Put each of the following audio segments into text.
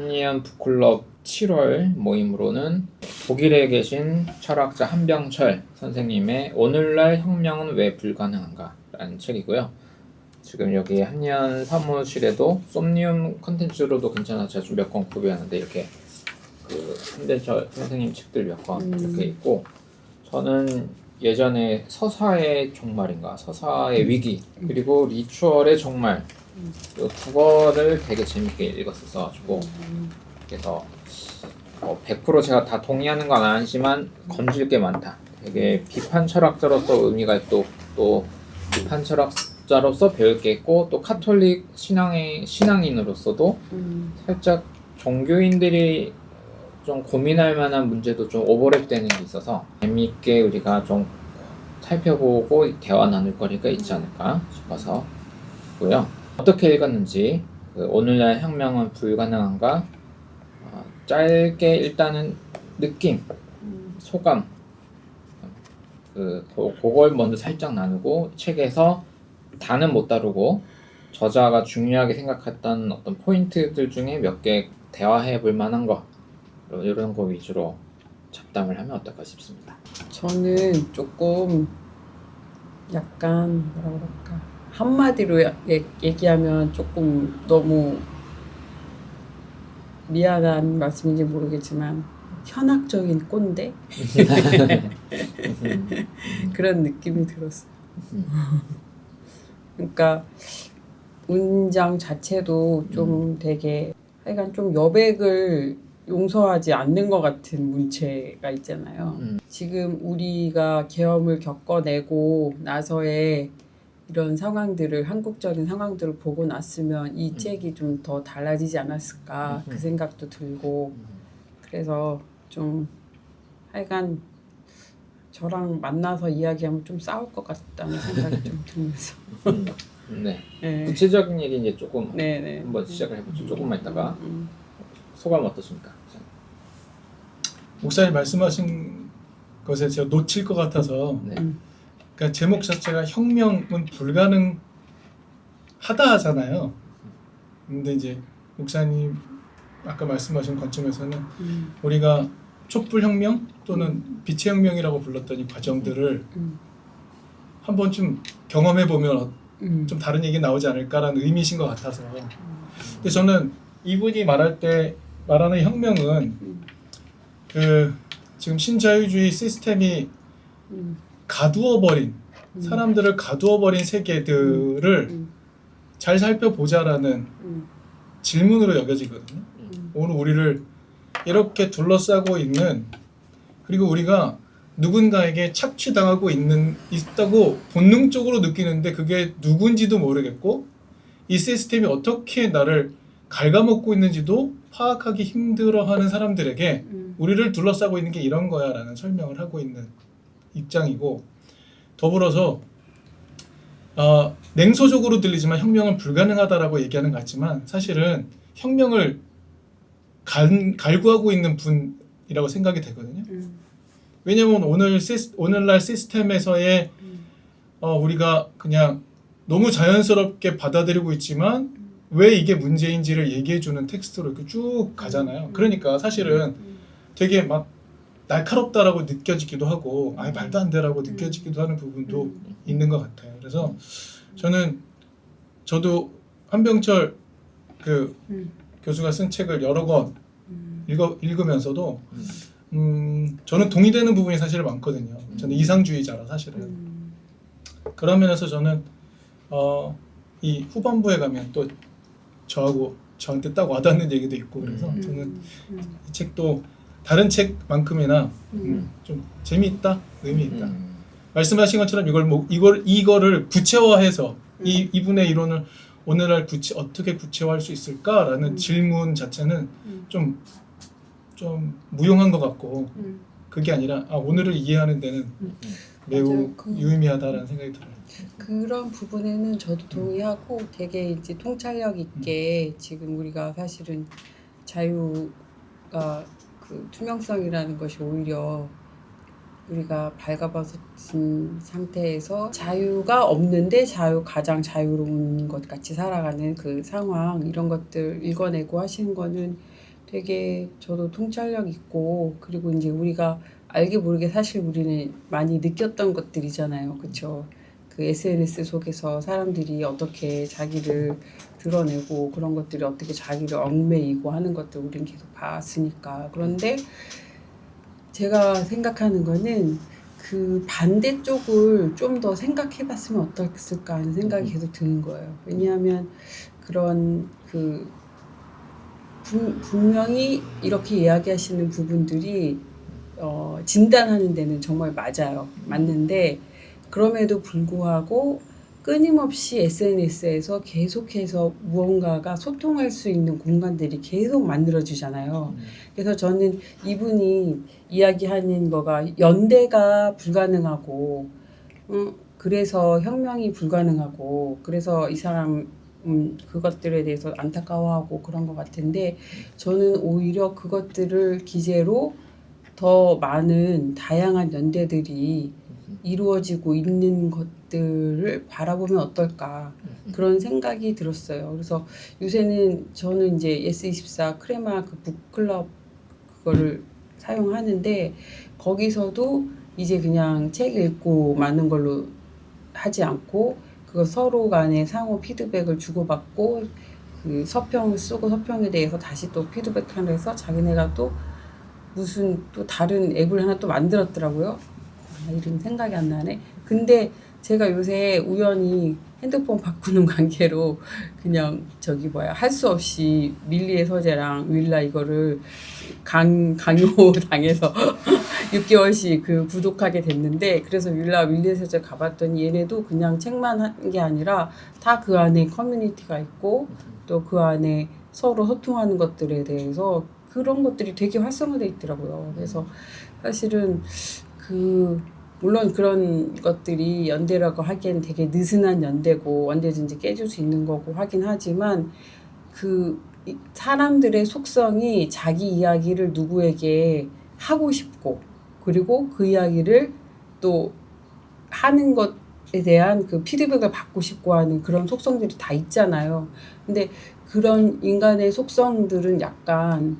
한리안 북클럽 7월 모임으로는 독일에 계신 철학자 한병철 선생님의 오늘날 혁명은 왜 불가능한가? 라는 책이고요. 지금 여기 한리안 사무실에도 솜니움 컨텐츠로도 괜찮아서 제가 좀 몇 권 구비하는데 이렇게 그 한병철 선생님 책들 몇 권 이렇게 있고, 저는 예전에 서사의 종말인가 서사의 위기 그리고 리추얼의 종말 이 두 권을 되게 재밌게 읽었었어가지고, 그래서 100% 제가 다 동의하는 건 아니지만 건질 게 많다. 되게 비판 철학자로서 의미가 있고, 또 비판 철학자로서 배울 게 있고, 또 카톨릭 신앙인으로서도 살짝 종교인들이 좀 고민할 만한 문제도 좀 오버랩되는 게 있어서 재미있게 우리가 좀 살펴보고 대화 나눌 거리가 있지 않을까 싶어서 고요. 어떻게 읽었는지, 오늘날 혁명은 불가능한가, 짧게 일단은 느낌, 소감, 그걸 먼저 살짝 나누고, 책에서 다는 못 다루고 저자가 중요하게 생각했던 어떤 포인트들 중에 몇 개 대화해 볼 만한 거, 이런 거 위주로 잡담을 하면 어떨까 싶습니다. 저는 조금 약간 뭐라 그럴까, 한마디로 얘기하면 조금 너무 미안한 말씀인지 모르겠지만 현학적인 꼰대? 그런 느낌이 들었어요. 그러니까 문장 자체도 좀 되게 하여간 좀 여백을 용서하지 않는 것 같은 문체가 있잖아요. 지금 우리가 계엄을 겪어내고 나서의 이런 상황들을, 한국적인 상황들을 보고 났으면 이 책이 좀 더 달라지지 않았을까, 그 생각도 들고, 그래서 좀 하여간 저랑 만나서 이야기하면 좀 싸울 것 같다는 생각이 좀 들면서 네. 네. 구체적인 얘기 이제 조금 네네. 한번 시작을 해보죠. 조금만 있다가 소감 어떠십니까? 목사님 말씀하신 것에 제가 놓칠 것 같아서, 네. 그러니까 제목 자체가 혁명은 불가능하다 하잖아요. 근데 이제 목사님 아까 말씀하신 관점에서는 우리가 촛불혁명 또는 빛의 혁명이라고 불렀던 이 과정들을 한번 좀 경험해 보면 좀 다른 얘기 나오지 않을까라는 의미이신 것 같아서. 근데 저는 이분이 말하는 혁명은 그 지금 신자유주의 시스템이 가두어버린, 사람들을 가두어버린 세계들을 잘 살펴보자라는 질문으로 여겨지거든요. 오늘 우리를 이렇게 둘러싸고 있는, 그리고 우리가 누군가에게 착취당하고 있다고 본능적으로 느끼는데 그게 누군지도 모르겠고, 이 시스템이 어떻게 나를 갉아먹고 있는지도 파악하기 힘들어하는 사람들에게 우리를 둘러싸고 있는 게 이런 거야 라는 설명을 하고 있는 입장이고, 더불어서 냉소적으로 들리지만 혁명은 불가능하다라고 얘기하는 것 같지만 사실은 혁명을 갈구하고 있는 분이라고 생각이 되거든요. 왜냐면 오늘날 시스템에서의 우리가 그냥 너무 자연스럽게 받아들이고 있지만 왜 이게 문제인지를 얘기해주는 텍스트로 이렇게 쭉 가잖아요. 그러니까 사실은 되게 막 날카롭다라고 느껴지기도 하고, 말도 안 되라고 느껴지기도 하는 부분도 있는 것 같아요. 그래서 저도 한병철 그 교수가 쓴 책을 여러 권 읽으면서도 저는 동의되는 부분이 사실 많거든요. 저는 이상주의자라 사실은. 그런 면에서 저는 이 후반부에 가면 또 저한테 딱 와닿는 얘기도 있고, 그래서 저는 이 책도 다른 책만큼이나 좀 재미있다, 의미 있다. 말씀하신 것처럼 이거를 구체화해서 이분의 이론을 오늘날 어떻게 구체화할 수 있을까라는 질문 자체는 좀 무용한 것 같고, 그게 아니라 오늘을 이해하는 데는 매우 유의미하다라는 생각이 들어요. 그런 부분에는 저도 동의하고, 되게 이제 통찰력 있게 지금 우리가 사실은 자유가 그 투명성이라는 것이 오히려 우리가 발가벗은 상태에서 자유가 없는데 가장 자유로운 것 같이 살아가는 그 상황, 이런 것들 읽어내고 하시는 거는 되게 저도 통찰력 있고 그리고 이제 우리가 알게 모르게 사실 우리는 많이 느꼈던 것들이잖아요. 그렇죠? 그 SNS 속에서 사람들이 어떻게 자기를 드러내고 그런 것들이 어떻게 자기를 얽매이고 하는 것들 우리는 계속 봤으니까. 그런데 제가 생각하는 거는 그 반대쪽을 좀 더 생각해 봤으면 어땠을까 하는 생각이 계속 드는 거예요. 왜냐하면 그런 그 분명히 이렇게 이야기하시는 부분들이 진단하는 데는 정말 맞아요. 맞는데 그럼에도 불구하고 끊임없이 SNS에서 계속해서 무언가가 소통할 수 있는 공간들이 계속 만들어지잖아요. 그래서 저는 이분이 이야기하는 거가 연대가 불가능하고 그래서 혁명이 불가능하고 그래서 이 사람 그것들에 대해서 안타까워하고 그런 것 같은데 저는 오히려 그것들을 기재로 더 많은 다양한 연대들이 이루어지고 있는 것들을 바라보면 어떨까 그런 생각이 들었어요. 그래서 요새는 저는 이제 예스24 크레마 그 북클럽 그거를 사용하는데 거기서도 이제 그냥 책 읽고 마는 걸로 하지 않고 그거 서로 간에 상호 피드백을 주고받고 그 서평을 쓰고 서평에 대해서 다시 또 피드백하면서 해서 자기네가 또 무슨 또 다른 앱을 하나 또 만들었더라고요. 이름 생각이 안 나네. 근데 제가 요새 우연히 핸드폰 바꾸는 관계로 그냥 저기 뭐야 할 수 없이 밀리의 서재랑 윌라 이거를 강요 당해서 6개월씩 그 구독하게 됐는데 그래서 밀리의 서재 가봤더니 얘네도 그냥 책만 한 게 아니라 다 그 안에 커뮤니티가 있고 또 그 안에 서로 소통하는 것들에 대해서 그런 것들이 되게 활성화돼 있더라고요. 그래서 사실은 그 물론 그런 것들이 연대라고 하기엔 되게 느슨한 연대고 언제든지 깨질 수 있는 거고 하긴 하지만 그 사람들의 속성이 자기 이야기를 누구에게 하고 싶고 그리고 그 이야기를 또 하는 것에 대한 그 피드백을 받고 싶고 하는 그런 속성들이 다 있잖아요. 근데 그런 인간의 속성들은 약간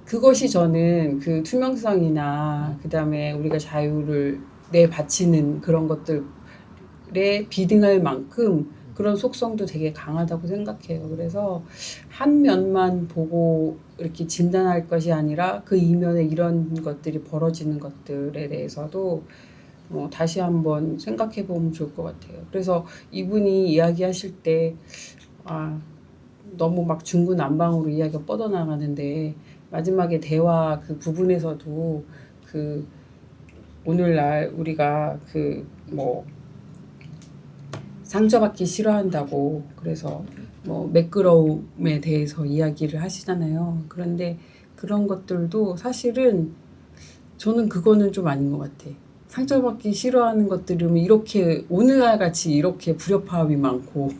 그것이 저는 그 투명성이나 그다음에 우리가 자유를 내바치는 그런 것들에 비등할 만큼 그런 속성도 되게 강하다고 생각해요. 그래서 한 면만 보고 이렇게 진단할 것이 아니라 그 이면에 이런 것들이 벌어지는 것들에 대해서도 다시 한번 생각해 보면 좋을 것 같아요. 그래서 이분이 이야기하실 때 너무 막 중구난방으로 이야기가 뻗어나가는데 마지막에 대화 그 부분에서도 그 오늘날 우리가 그 뭐 상처받기 싫어한다고 그래서 뭐 매끄러움에 대해서 이야기를 하시잖아요. 그런데 그런 것들도 사실은 저는 그거는 좀 아닌 것 같아. 상처받기 싫어하는 것들은 이렇게 오늘날 같이 이렇게 불협화음이 많고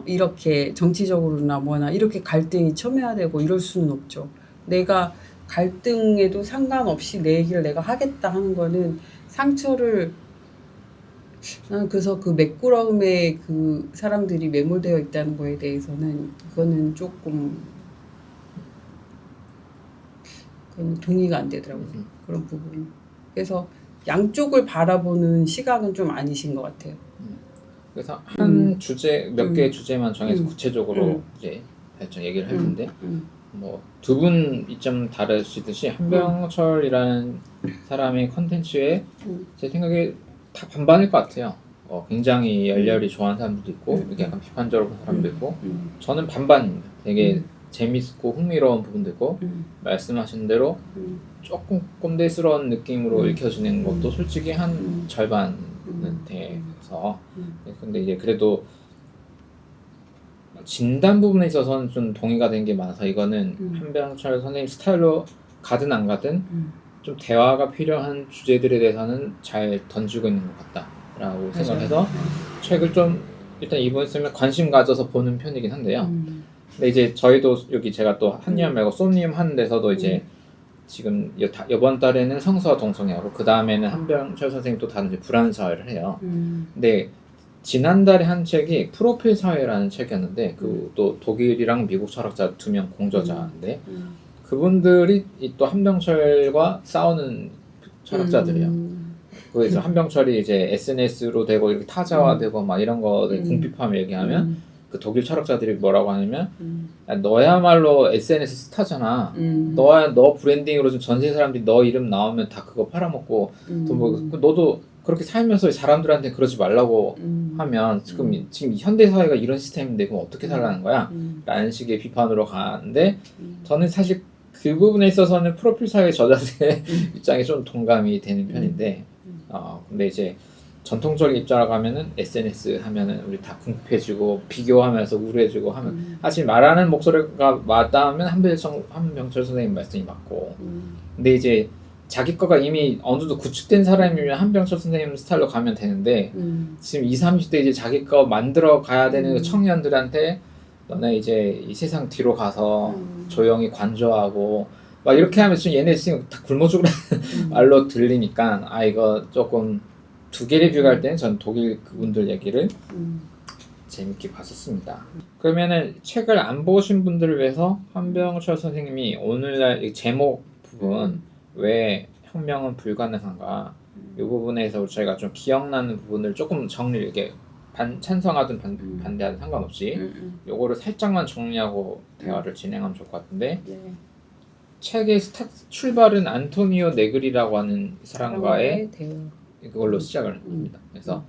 이렇게 정치적으로나 뭐나 이렇게 갈등이 첨예화되고 이럴 수는 없죠. 내가 갈등에도 상관없이 내 얘기를 내가 하겠다 하는 거는 상처를 나는 그래서 그 매끄러움에 그 사람들이 매몰되어 있다는 거에 대해서는 그거는 조금 그건 동의가 안 되더라고요. 그런 부분. 그래서 양쪽을 바라보는 시각은 좀 아니신 것 같아요. 그래서 한 주제 몇 개의 주제만 정해서 구체적으로 이제 얘기를 할 텐데 뭐 두 분 이점 다르시듯이 한병철이라는 사람의 컨텐츠에 제 생각에 다 반반일 것 같아요. 굉장히 열렬히 좋아하는 사람들도 있고 이렇게 약간 비판적으로 보는 사람도 있고 저는 반반 되게 재밌고 흥미로운 부분도 있고 말씀하신 대로 조금 꼰대스러운 느낌으로 읽혀지는 것도 솔직히 한 절반은 돼서 근데 이제 그래도 진단 부분에 있어서는 좀 동의가 된 게 많아서 이거는 한병철 선생님 스타일로 가든 안 가든 좀 대화가 필요한 주제들에 대해서는 잘 던지고 있는 것 같다라고 생각해서 책을 좀 일단 이번 쓰면 관심 가져서 보는 편이긴 한데요. 근데 이제 저희도 여기 제가 또 한니엄 말고 쏘니엄 하는 데서도 이제 지금 이번 달에는 성서와 동성애하고 그 다음에는 한병철 선생님 또 다른 이제 불안서를 해요. 근데 지난달에 한 책이 프로필 사회라는 책이었는데 그 또 독일이랑 미국 철학자 2명 공저자인데 그분들이 이 또 한병철과 싸우는 철학자들이에요. 그래서 한병철이 이제 SNS로 되고 이렇게 타자화되고 막 이런 거를 궁핍하며 얘기하면 그 독일 철학자들이 뭐라고 하냐면 야, 너야말로 SNS 스타잖아. 너 브랜딩으로 좀 전 세계 사람들이 너 이름 나오면 다 그거 팔아먹고 돈 벌고 너도 그렇게 살면서 사람들한테 그러지 말라고 하면 지금 이 현대 사회가 이런 시스템인데 그럼 어떻게 살라는 거야? 라는 식의 비판으로 가는데 저는 사실 그 부분에 있어서는 프로필 사회 저자들의 입장에 좀 동감이 되는 편인데 근데 이제 전통적인 입장으로 가면은 SNS 하면은 우리 다 궁핍해지고 비교하면서 우울해지고 하면 사실 말하는 목소리가 맞다면 한병철 선생님 말씀이 맞고 근데 이제 자기 거가 이미 어느 정도 구축된 사람이면 한병철 선생님 스타일로 가면 되는데 지금 20, 30대 이제 자기 거 만들어 가야 되는 그 청년들한테 너네 이제 이 세상 뒤로 가서 조용히 관조하고 막 이렇게 하면 지금 얘네 지금 다 굶어 죽으라는 말로 들리니까 이거 조금 두 개를 비교할 때는 전 독일 그분들 얘기를 재밌게 봤었습니다. 그러면은 책을 안 보신 분들을 위해서 한병철 선생님이 오늘날 이 제목 부분 왜 혁명은 불가능한가 이 부분에서 저희가 좀 기억나는 부분을 조금 정리 이렇게 찬성하든 반대하든 상관없이 요거를 살짝만 정리하고 대화를 진행하면 좋을 것 같은데 책의 출발은 안토니오 네그리라고 하는 사람과의 그걸로 시작을 합니다. 그래서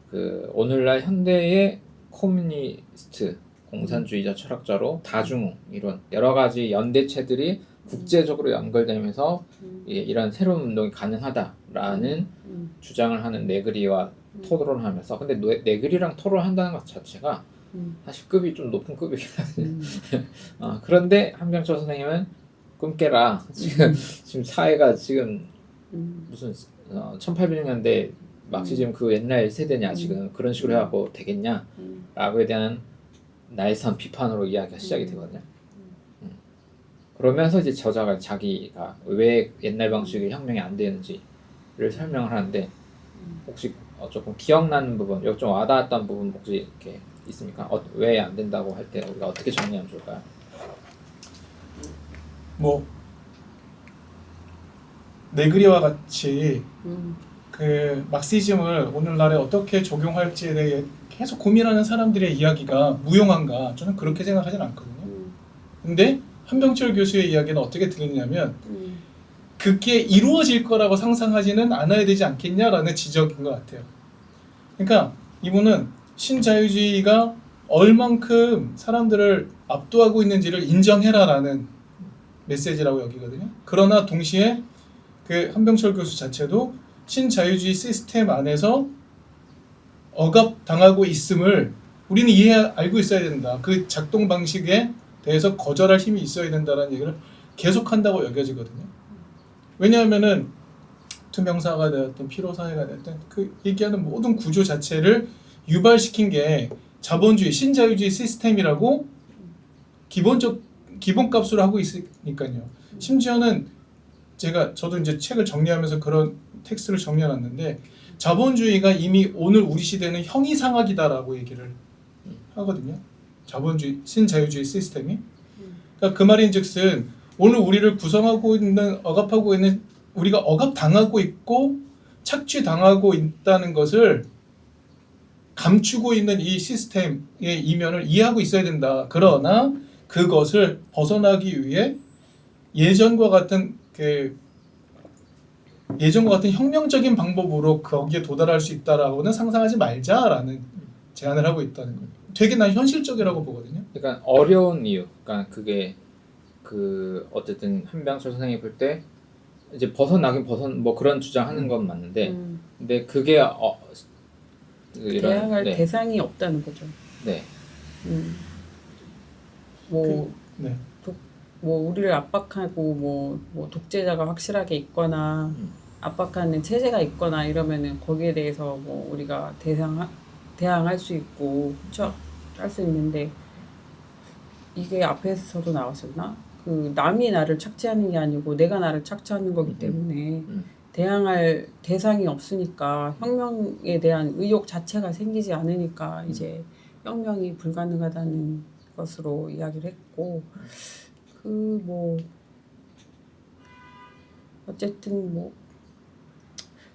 그 오늘날 현대의 코뮤니스트 공산주의자 철학자로 다중우 이론 여러 가지 연대체들이 국제적으로 연결되면서 이런 새로운 운동이 가능하다라는 주장을 하는 네그리와 토론을 하면서 근데 네그리랑 토론한다는 것 자체가 사실 급이 좀 높은 급이긴 하거든요. 그런데 한병철 선생님은 꿈 깨라. 지금 사회가 지금 무슨 1800년대 막시즘 그 옛날 세대냐 지금 그런 식으로 해갖고 되겠냐 라고에 대한 날선 비판으로 이야기가 시작이 되거든요. 그러면서 이제 저자가 자기가 왜 옛날 방식의 혁명이 안 되는지를 설명을 하는데 혹시 조금 기억나는 부분, 여기 좀 와닿았던 부분 혹시 이렇게 있습니까? 왜 안 된다고 할 때 우리가 어떻게 정리하면 좋을까요? 뭐 네그리와 같이 그 막시즘을 오늘날에 어떻게 적용할지에 대해 계속 고민하는 사람들의 이야기가 무용한가 저는 그렇게 생각하진 않거든요. 근데 한병철 교수의 이야기는 어떻게 들리냐면 그게 이루어질 거라고 상상하지는 않아야 되지 않겠냐라는 지적인 것 같아요. 그러니까 이분은 신자유주의가 얼만큼 사람들을 압도하고 있는지를 인정해라라는 메시지라고 여기거든요. 그러나 동시에 그 한병철 교수 자체도 신자유주의 시스템 안에서 억압당하고 있음을 우리는 알고 있어야 된다. 그 작동 방식에 대해서 거절할 힘이 있어야 된다는 얘기를 계속한다고 여겨지거든요. 왜냐하면은 투명사가 되었든 피로사회가 되었든 그 얘기하는 모든 구조 자체를 유발시킨 게 자본주의, 신자유주의 시스템이라고 기본값으로 하고 있으니까요. 심지어는 저도 이제 책을 정리하면서 그런 텍스트를 정리해놨는데 자본주의가 이미 오늘 우리 시대는 형이상학이다라고 얘기를 하거든요. 자본주의, 신자유주의 시스템이. 그러니까 그 말인즉슨 오늘 우리를 구성하고 있는, 억압하고 있는, 우리가 억압당하고 있고 착취당하고 있다는 것을 감추고 있는 이 시스템의 이면을 이해하고 있어야 된다. 그러나 그것을 벗어나기 위해 예전과 같은 혁명적인 방법으로 거기에 도달할 수 있다라고는 상상하지 말자라는 제안을 하고 있다는 거예요. 되게 난 현실적이라고 보거든요. 그러니까 어려운 이유, 그러니까 그게 어쨌든 한병철 선생님이 볼 때 이제 뭐 그런 주장하는 건 맞는데, 근데 그게 대항할 대상이 없다는 거죠. 네. 뭐 우리를 압박하고 뭐 독재자가 확실하게 있거나 압박하는 체제가 있거나 이러면은 거기에 대해서 뭐 우리가 대항할 수 있고 할 수 있는데 이게 앞에서도 나왔었나? 그 남이 나를 착취하는 게 아니고 내가 나를 착취하는 거기 때문에 대항할 대상이 없으니까 혁명에 대한 의욕 자체가 생기지 않으니까 이제 혁명이 불가능하다는 것으로 이야기를 했고 그 뭐 어쨌든 뭐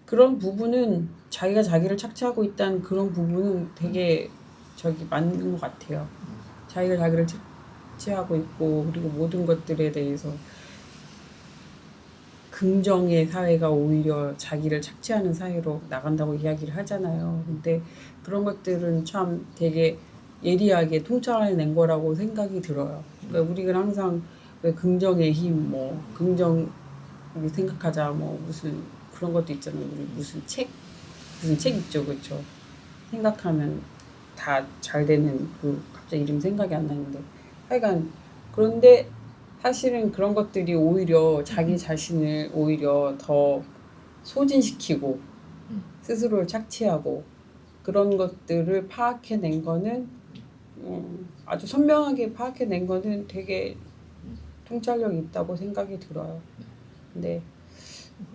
그런 부분은 자기가 자기를 착취하고 있다는 그런 부분은 되게 저기 맞는 것 같아요. 자기가 자기를 착취하고 있고 그리고 모든 것들에 대해서 긍정의 사회가 오히려 자기를 착취하는 사회로 나간다고 이야기를 하잖아요. 근데 그런 것들은 참 되게 예리하게 통찰해낸 거라고 생각이 들어요. 그러니까 우리가 항상 왜 긍정의 힘, 뭐 긍정 생각하자, 뭐 무슨 그런 것도 있잖아요. 우리 무슨 책 있죠, 그렇죠? 생각하면 다 잘 되는 그 갑자기 이름 생각이 안 나는데 하여간 그런데 사실은 그런 것들이 오히려 자기 자신을 오히려 더 소진시키고 스스로를 착취하고 그런 것들을 파악해낸 거는 아주 선명하게 파악해낸 거는 되게 통찰력이 있다고 생각이 들어요. 근데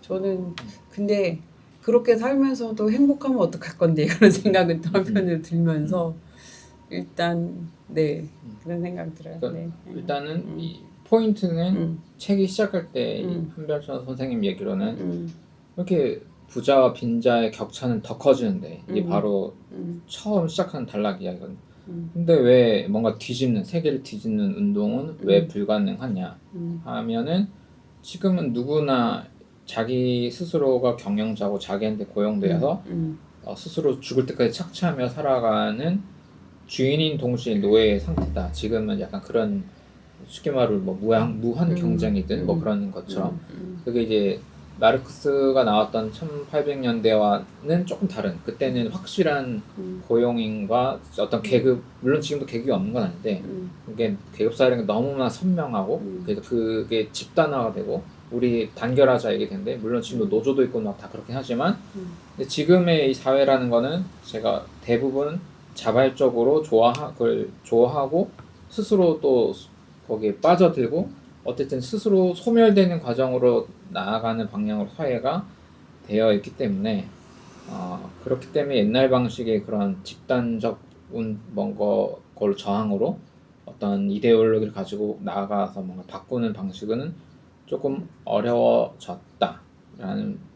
저는 근데 그렇게 살면서도 행복하면 어떡할 건데 이런 생각은 또 한편으로 들면서 일단 네 그런 생각 들어요. 그러니까 네. 일단은 이 포인트는 책이 시작할 때 한별천 선생님 얘기로는 이렇게 부자와 빈자의 격차는 더 커지는데 이게 바로 처음 시작하는 단락 이야기거든요. 근데 왜 뭔가 뒤집는 세계를 뒤집는 운동은 왜 불가능하냐 하면은 지금은 누구나 자기 스스로가 경영자고 자기한테 고용되어서 스스로 죽을 때까지 착취하며 살아가는 주인인 동시에 노예의 상태다. 지금은 약간 그런 쉽게 말하면 뭐 무한 경쟁이든 뭐 그런 것처럼 그게 이제 마르크스가 나왔던 1800년대와는 조금 다른 그때는 확실한 고용인과 어떤 계급 물론 지금도 계급이 없는 건 아닌데 그게 계급사회라는 게 너무나 선명하고 그래서 그게 집단화가 되고 우리 단결하자 이게 된대 물론 지금도 노조도 있고 막 다 그렇긴 하지만 근데 지금의 이 사회라는 거는 제가 대부분 자발적으로 그걸 좋아하고 스스로 또 거기에 빠져들고 어쨌든 스스로 소멸되는 과정으로 나아가는 방향으로 사회가 되어 있기 때문에 그렇기 때문에 옛날 방식의 그런 집단적 걸 저항으로 어떤 이데올로기를 가지고 나아가서 뭔가 바꾸는 방식은 조금 어려워졌다라는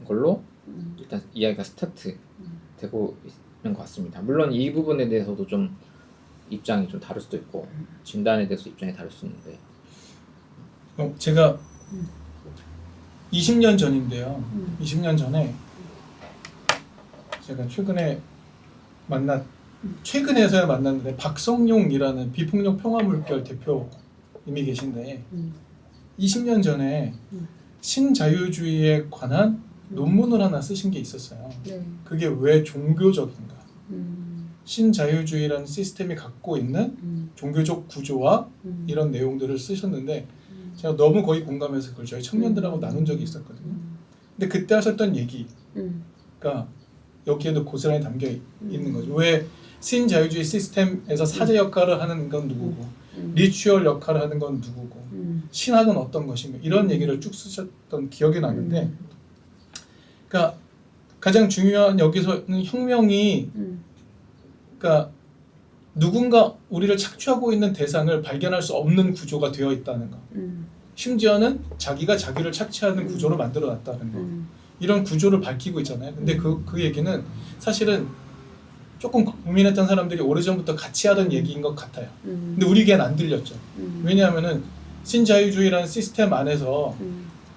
걸로 일단 이야기가 스타트 되고 있는 것 같습니다. 물론 이 부분에 대해서도 좀 입장이 좀 다를 수도 있고 진단에 대해서 입장이 다를 수 있는데 제가 20년 전인데요. 20년 전에 제가 최근에서야 만났는데 박성용이라는 비폭력 평화물결 대표님이 계신데 20년 전에 신자유주의에 관한 논문을 하나 쓰신 게 있었어요. 네. 그게 왜 종교적인가? 신자유주의라는 시스템이 갖고 있는 종교적 구조와 이런 내용들을 쓰셨는데 제가 너무 거의 공감해서 그걸 저희 청년들하고 나눈 적이 있었거든요. 근데 그때 하셨던 얘기가 여기에도 고스란히 담겨 있는 거죠. 왜 신자유주의 시스템에서 사제 역할을 하는 건 누구고 리추얼 역할을 하는 건 누구고 신학은 어떤 것이며 이런 얘기를 쭉 쓰셨던 기억이 나는데 그러니까 가장 중요한 여기서는 혁명이 그러니까 누군가 우리를 착취하고 있는 대상을 발견할 수 없는 구조가 되어 있다는 거. 심지어는 자기가 자기를 착취하는 구조로 만들어놨다는 거. 이런 구조를 밝히고 있잖아요. 근데 그 얘기는 사실은 조금 고민했던 사람들이 오래전부터 같이 하던 얘기인 것 같아요. 근데 우리에겐 안 들렸죠. 왜냐하면은 신자유주의라는 시스템 안에서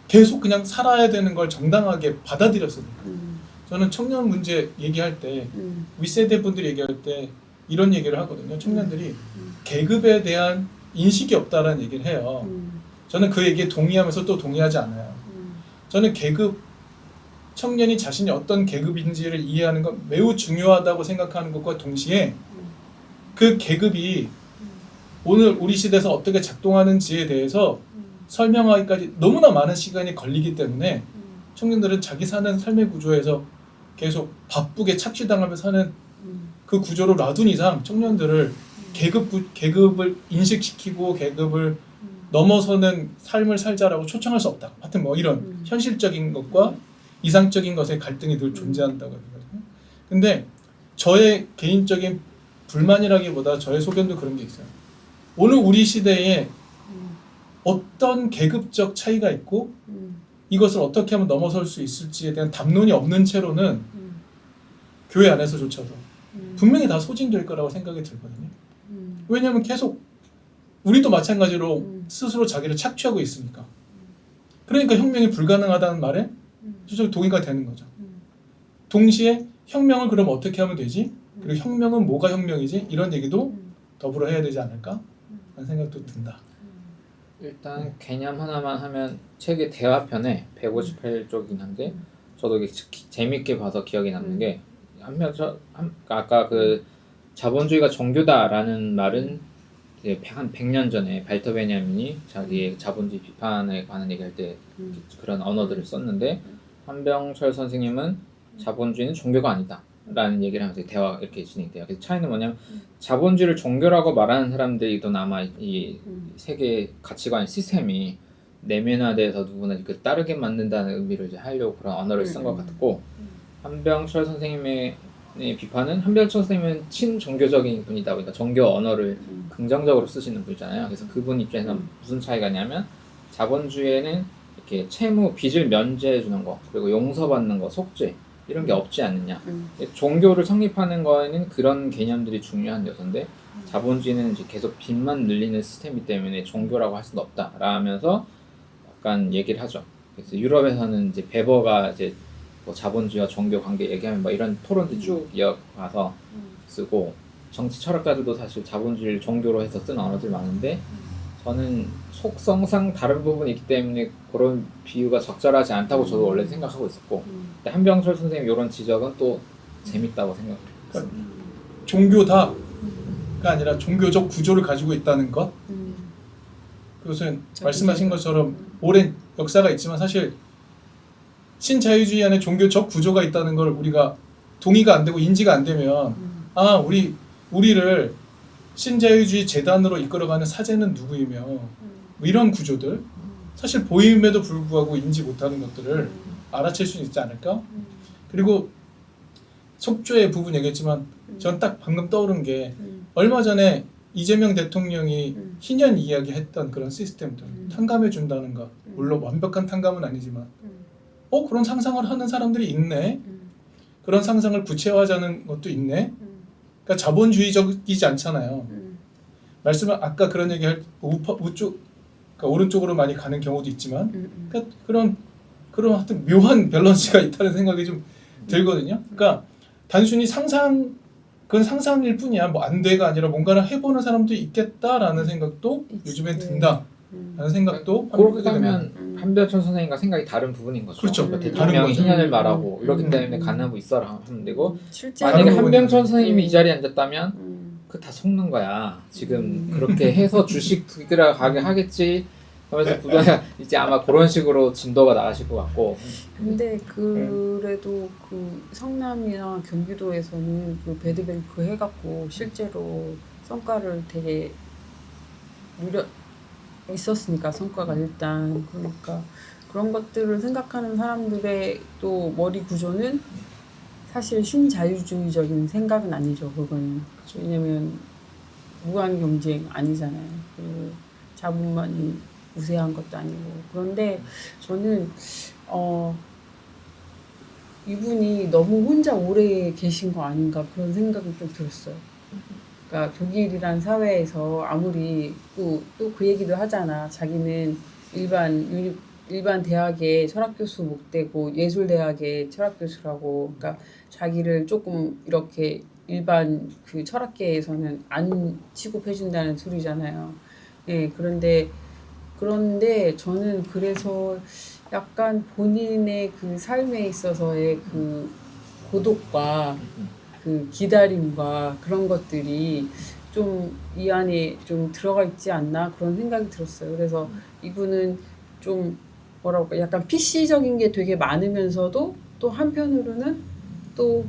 계속 그냥 살아야 되는 걸 정당하게 받아들였으니까. 저는 청년 문제 얘기할 때 윗세대 분들이 얘기할 때 이런 얘기를 하거든요. 청년들이 계급에 대한 인식이 없다라는 얘기를 해요. 저는 그 얘기에 동의하면서 또 동의하지 않아요. 저는 청년이 자신이 어떤 계급인지를 이해하는 건 매우 중요하다고 생각하는 것과 동시에 그 계급이 오늘 우리 시대에서 어떻게 작동하는지에 대해서 설명하기까지 너무나 많은 시간이 걸리기 때문에 청년들은 자기 사는 삶의 구조에서 계속 바쁘게 착취당하며 사는 그 구조를 놔둔 이상 청년들을 계급을 인식시키고 계급을 넘어서는 삶을 살자라고 초청할 수 없다. 하여튼 뭐 이런 현실적인 것과 이상적인 것에 갈등이 늘 존재한다고 하거든요. 근데 저의 개인적인 불만이라기보다 저의 소견도 그런 게 있어요. 오늘 우리 시대에 어떤 계급적 차이가 있고 이것을 어떻게 하면 넘어설 수 있을지에 대한 담론이 없는 채로는 교회 안에서조차도 분명히 다 소진될 거라고 생각이 들거든요. 왜냐하면 계속 우리도 마찬가지로 스스로 자기를 착취하고 있으니까. 그러니까 혁명이 불가능하다는 말에 실제로 동의가 되는 거죠. 동시에 혁명을 그럼 어떻게 하면 되지? 그리고 혁명은 뭐가 혁명이지? 이런 얘기도 더불어 해야 되지 않을까? 라는 생각도 든다. 일단 개념 하나만 하면 책의 대화편에 158쪽이긴 한데 저도 이게 재밌게 봐서 기억이 남는 게 아까 그 자본주의가 종교다라는 말은 이제 한 100년 전에 발터 베냐민이 자기의 자본주의 비판에 관한 얘기할 때 그런 언어들을 썼는데 한병철 선생님은 자본주의는 종교가 아니다 라는 얘기를 하면서 대화가 이렇게 진행돼요. 그래서 차이는 뭐냐면 자본주의를 종교라고 말하는 사람들이 또 아마 이 세계 가치관 시스템이 내면화돼서 누구나 그 따르게 만든다는 의미를 이제 하려고 그런 언어를 쓴 것 같고 한병철 선생님의 비판은 한병철 선생님은 친종교적인 분이다 보니까 종교 언어를 긍정적으로 쓰시는 분이잖아요. 그래서 그분 입장에서는 무슨 차이가 있냐면 자본주의에는 이렇게 채무 빚을 면제해 주는 거 그리고 용서받는 거 속죄 이런 게 없지 않느냐. 종교를 성립하는 거에는 그런 개념들이 중요한 요소인데 자본주의는 이제 계속 빚만 늘리는 시스템이기 때문에 종교라고 할 수는 없다 라면서 약간 얘기를 하죠. 그래서 유럽에서는 이제 베버가 이제 뭐 자본주의와 종교 관계 얘기하면 뭐 이런 토론들 쭉 이어가서 쓰고 정치 철학가들도 사실 자본주의를 종교로 해서 쓴 언어들 많은데 저는 속성상 다른 부분이 있기 때문에 그런 비유가 적절하지 않다고 저도 원래 생각하고 있었고 근데 한병철 선생님 이런 지적은 또 재밌다고 생각해요. 그러니까 종교다가 아니라 종교적 구조를 가지고 있다는 것. 그것은 말씀하신 것처럼 오랜 역사가 있지만 사실 신자유주의 안에 종교적 구조가 있다는 걸 우리가 동의가 안 되고 인지가 안 되면 우리를 신자유주의 재단으로 이끌어가는 사제는 누구이며 뭐 이런 구조들 사실 보임에도 불구하고 인지 못하는 것들을 알아챌 수 있지 않을까? 그리고 속죄의 부분 얘기했지만 전 딱 방금 떠오른 게 얼마 전에 이재명 대통령이 희년 이야기했던 그런 시스템들 탕감해 준다는가 물론 완벽한 탕감은 아니지만 그런 상상을 하는 사람들이 있네. 그런 상상을 구체화하자는 것도 있네. 그러니까 자본주의적이지 않잖아요. 말씀은 아까 그런 얘기할 우쪽, 그러니까 오른쪽으로 많이 가는 경우도 있지만, 그러니까 그런 하여튼 묘한 밸런스가 있다는 생각이 좀 들거든요. 그러니까 단순히 그건 상상일 뿐이야. 뭐 안 돼가 아니라 뭔가를 해보는 사람도 있겠다라는 생각도 요즘엔 든다. 라는 생각도 그렇게 가면 한병철 선생님과 생각이 다른 부분인 거죠. 그렇죠. 그러니까 다른 대통령이 거죠. 희년을 말하고 이렇기 때문에 가능하고 있어라 하면 되고 실제 만약에 다른 한병철 부분이- 선생님이 이 자리에 앉았다면 그 다 속는 거야. 지금 그렇게 해서 주식 들어가게 하겠지 하면서 부동산 이제 아마 그런 식으로 진도가 나가실 것 같고. 근데 그래도 그 성남이나 경기도에서는 그 배드뱅크 해갖고 실제로 성과를 되게 있었으니까 성과가 일단 그러니까 그런 것들을 생각하는 사람들의 또 머리 구조는 사실 신자유주의적인 생각은 아니죠. 그거는 왜냐면 무한 경쟁 아니잖아요. 그 자본만이 우세한 것도 아니고 그런데 저는 이분이 너무 혼자 오래 계신 거 아닌가 그런 생각이 좀 들었어요. 그러니까 독일이란 사회에서 아무리 또 그 얘기도 하잖아. 자기는 일반 대학의 철학 교수 못 되고 예술 대학의 철학 교수라고. 그러니까 자기를 조금 이렇게 일반 그 철학계에서는 안 취급해준다는 소리잖아요. 예, 그런데 저는 그래서 약간 본인의 그 삶에 있어서의 그 고독과 그 기다림과 그런 것들이 좀 이 안에 좀 들어가 있지 않나 그런 생각이 들었어요. 그래서 이분은 좀 뭐라고 약간 PC적인 게 되게 많으면서도 또 한편으로는 또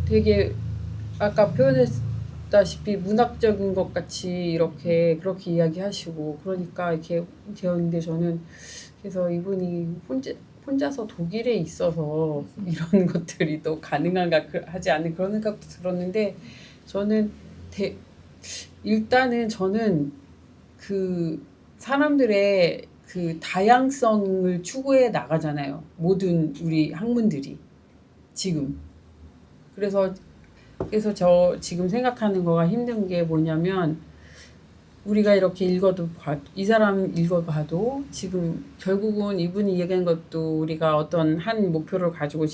되게 아까 표현했다시피 문학적인 것 같이 이렇게 그렇게 이야기하시고 그러니까 이렇게 되었는데 저는 그래서 이분이 혼자서 독일에 있어서 이런 것들이 또 가능한가 하지 않는 그런 생각도 들었는데 저는 일단은 저는 그 사람들의 그 다양성을 추구해 나가잖아요. 모든 우리 학문들이 지금. 그래서 저 지금 생각하는 거가 힘든 게 뭐냐면 우리가 이렇게 읽어도 이 사람 읽어봐도 지금 결국은 이분이 얘기한 것도 우리가 어떤 한 목표를 가지고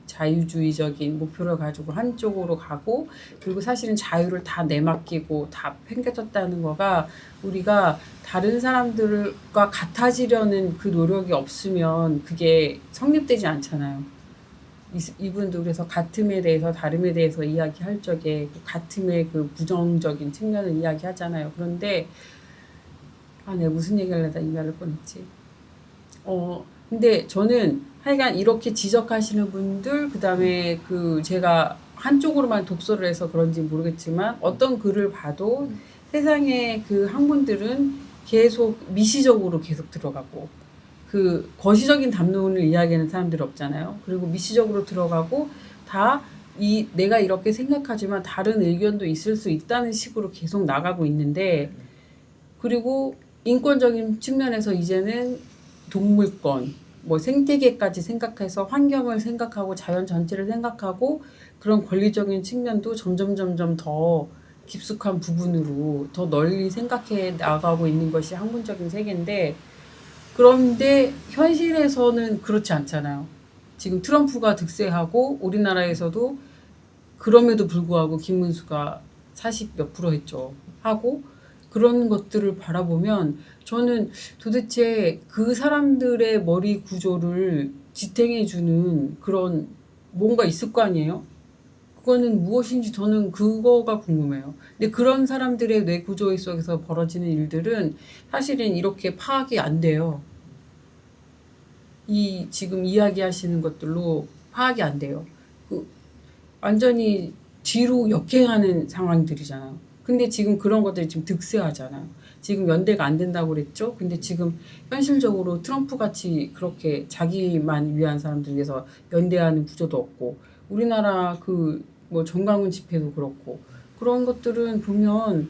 자유주의적인 목표를 가지고 한쪽으로 가고 그리고 사실은 자유를 다 내맡기고 다 팽개쳤다는 거가 우리가 다른 사람들과 같아지려는 그 노력이 없으면 그게 성립되지 않잖아요. 이분도 그래서 같음에 대해서 다름에 대해서 이야기할 적에 그 같음의 그 부정적인 측면을 이야기하잖아요. 그런데 내가 무슨 얘기를 하려다 이 말을 꺼냈지. 근데 저는 하여간 이렇게 지적하시는 분들 그다음에 그 제가 한쪽으로만 독서를 해서 그런지 모르겠지만 어떤 글을 봐도 세상의 그 학문들은 계속 미시적으로 계속 들어가고 그 거시적인 담론을 이야기하는 사람들이 없잖아요. 그리고 미시적으로 들어가고 다 내가 이렇게 생각하지만 다른 의견도 있을 수 있다는 식으로 계속 나가고 있는데 그리고 인권적인 측면에서 이제는 동물권, 뭐 생태계까지 생각해서 환경을 생각하고 자연 전체를 생각하고 그런 권리적인 측면도 점점 더 깊숙한 부분으로 더 널리 생각해 나가고 있는 것이 학문적인 세계인데 그런데 현실에서는 그렇지 않잖아요. 지금 트럼프가 득세하고 우리나라에서도 그럼에도 불구하고 김문수가 40몇 % 했죠. 하고 그런 것들을 바라보면 저는 도대체 그 사람들의 머리 구조를 지탱해주는 그런 뭔가 있을 거 아니에요? 그거는 무엇인지 저는 그거가 궁금해요. 근데 그런 사람들의 뇌 구조 속에서 벌어지는 일들은 사실은 이렇게 파악이 안 돼요. 지금 이야기하시는 것들로 파악이 안 돼요. 완전히 뒤로 역행하는 상황들이잖아요. 근데 지금 그런 것들이 지금 득세하잖아요. 지금 연대가 안 된다고 그랬죠. 근데 지금 현실적으로 트럼프 같이 그렇게 자기만 위한 사람들 위해서 연대하는 구조도 없고 우리나라 뭐 정강훈 집회도 그렇고 그런 것들은 보면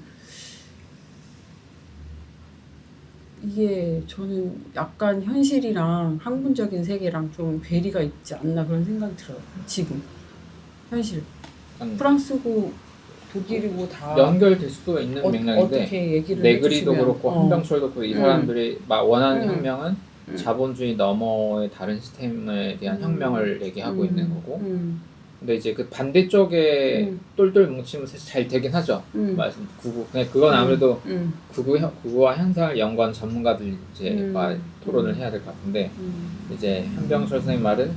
이게 저는 약간 현실이랑 학문적인 세계랑 좀 괴리가 있지 않나 그런 생각이 들어요. 지금 현실 프랑스고 독일이고 다 연결될 수도 있는 맥락인데 어떻게 얘기를 네그리도 해주시면, 그렇고 한병철도 그렇고 이 사람들이 원하는 혁명은 음. 자본주의 너머의 다른 시스템에 대한 혁명을 얘기하고 있는 거고 근데 이제 그 반대쪽에 똘똘 뭉치면 사실 잘 되긴 하죠. 말씀 그냥 그건 아무래도 구구와 현상을 연구한 전문가들 이제가 토론을 해야 될 것 같은데 이제 한병철 선생님 말은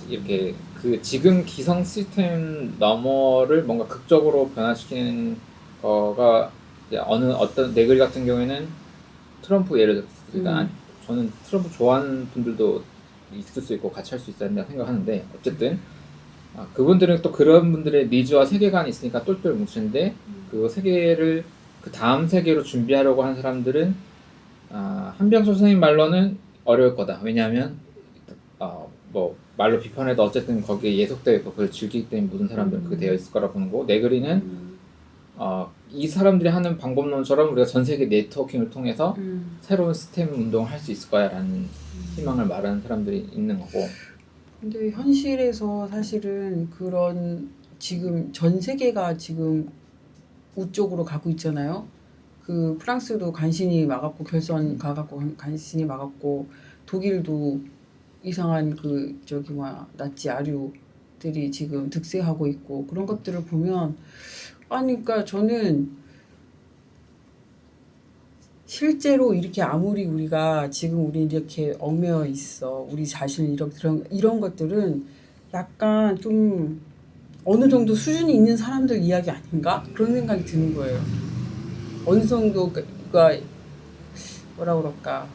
이렇게 그 지금 기성 시스템 너머를 뭔가 극적으로 변화시키는 거가 이제 어떤 네글 같은 경우에는 트럼프 예를 들어서 저는 트럼프 좋아하는 분들도 있을 수 있고 같이 할 수 있다 생각하는데 어쨌든 그분들은 또 그런 분들의 니즈와 세계관이 있으니까 똘똘 뭉치는데 그 세계를 그 다음 세계로 준비하려고 하는 사람들은 한병철 선생님 말로는 어려울 거다. 왜냐하면 뭐 말로 비판해도 어쨌든 거기에 예속되어 있고 그걸 즐기기 때문에 모든 사람들은 그게 되어 있을 거라 보는 거고 네그리는 이 사람들이 하는 방법론처럼 우리가 전 세계 네트워킹을 통해서 새로운 시스템 운동을 할 수 있을 거야 라는 희망을 말하는 사람들이 있는 거고 근데 현실에서 사실은 그런 지금 전 세계가 지금 우쪽으로 가고 있잖아요. 그 프랑스도 간신히 막았고 결선 가갖고 간신히 막았고 독일도 이상한 나치 아류들이 지금 득세하고 있고 그런 것들을 보면 그러니까 저는 실제로 이렇게 아무리 우리가 지금 우리 이렇게 얽매여 있어 우리 자신을 이런 것들은 약간 좀 어느 정도 수준이 있는 사람들 이야기 아닌가 그런 생각이 드는 거예요. 어느 정도가 뭐라 그럴까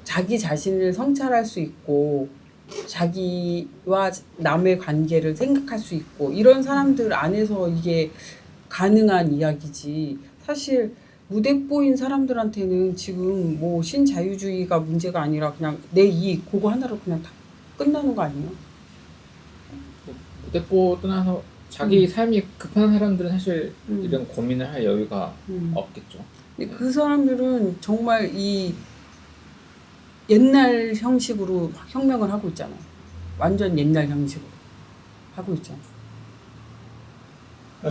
자기 자신을 성찰할 수 있고 자기와 남의 관계를 생각할 수 있고 이런 사람들 안에서 이게 가능한 이야기지 사실 무대뽀인 사람들한테는 지금 뭐 신자유주의가 문제가 아니라 그냥 내 이익 그거 하나로 그냥 다 끝나는 거 아니에요? 무대뽀 떠나서 자기 삶이 급한 사람들은 사실 이런 고민을 할 여유가 없겠죠. 근데 그 사람들은 정말 이 옛날 형식으로 혁명을 하고 있잖아. 완전 옛날 형식으로 하고 있잖아.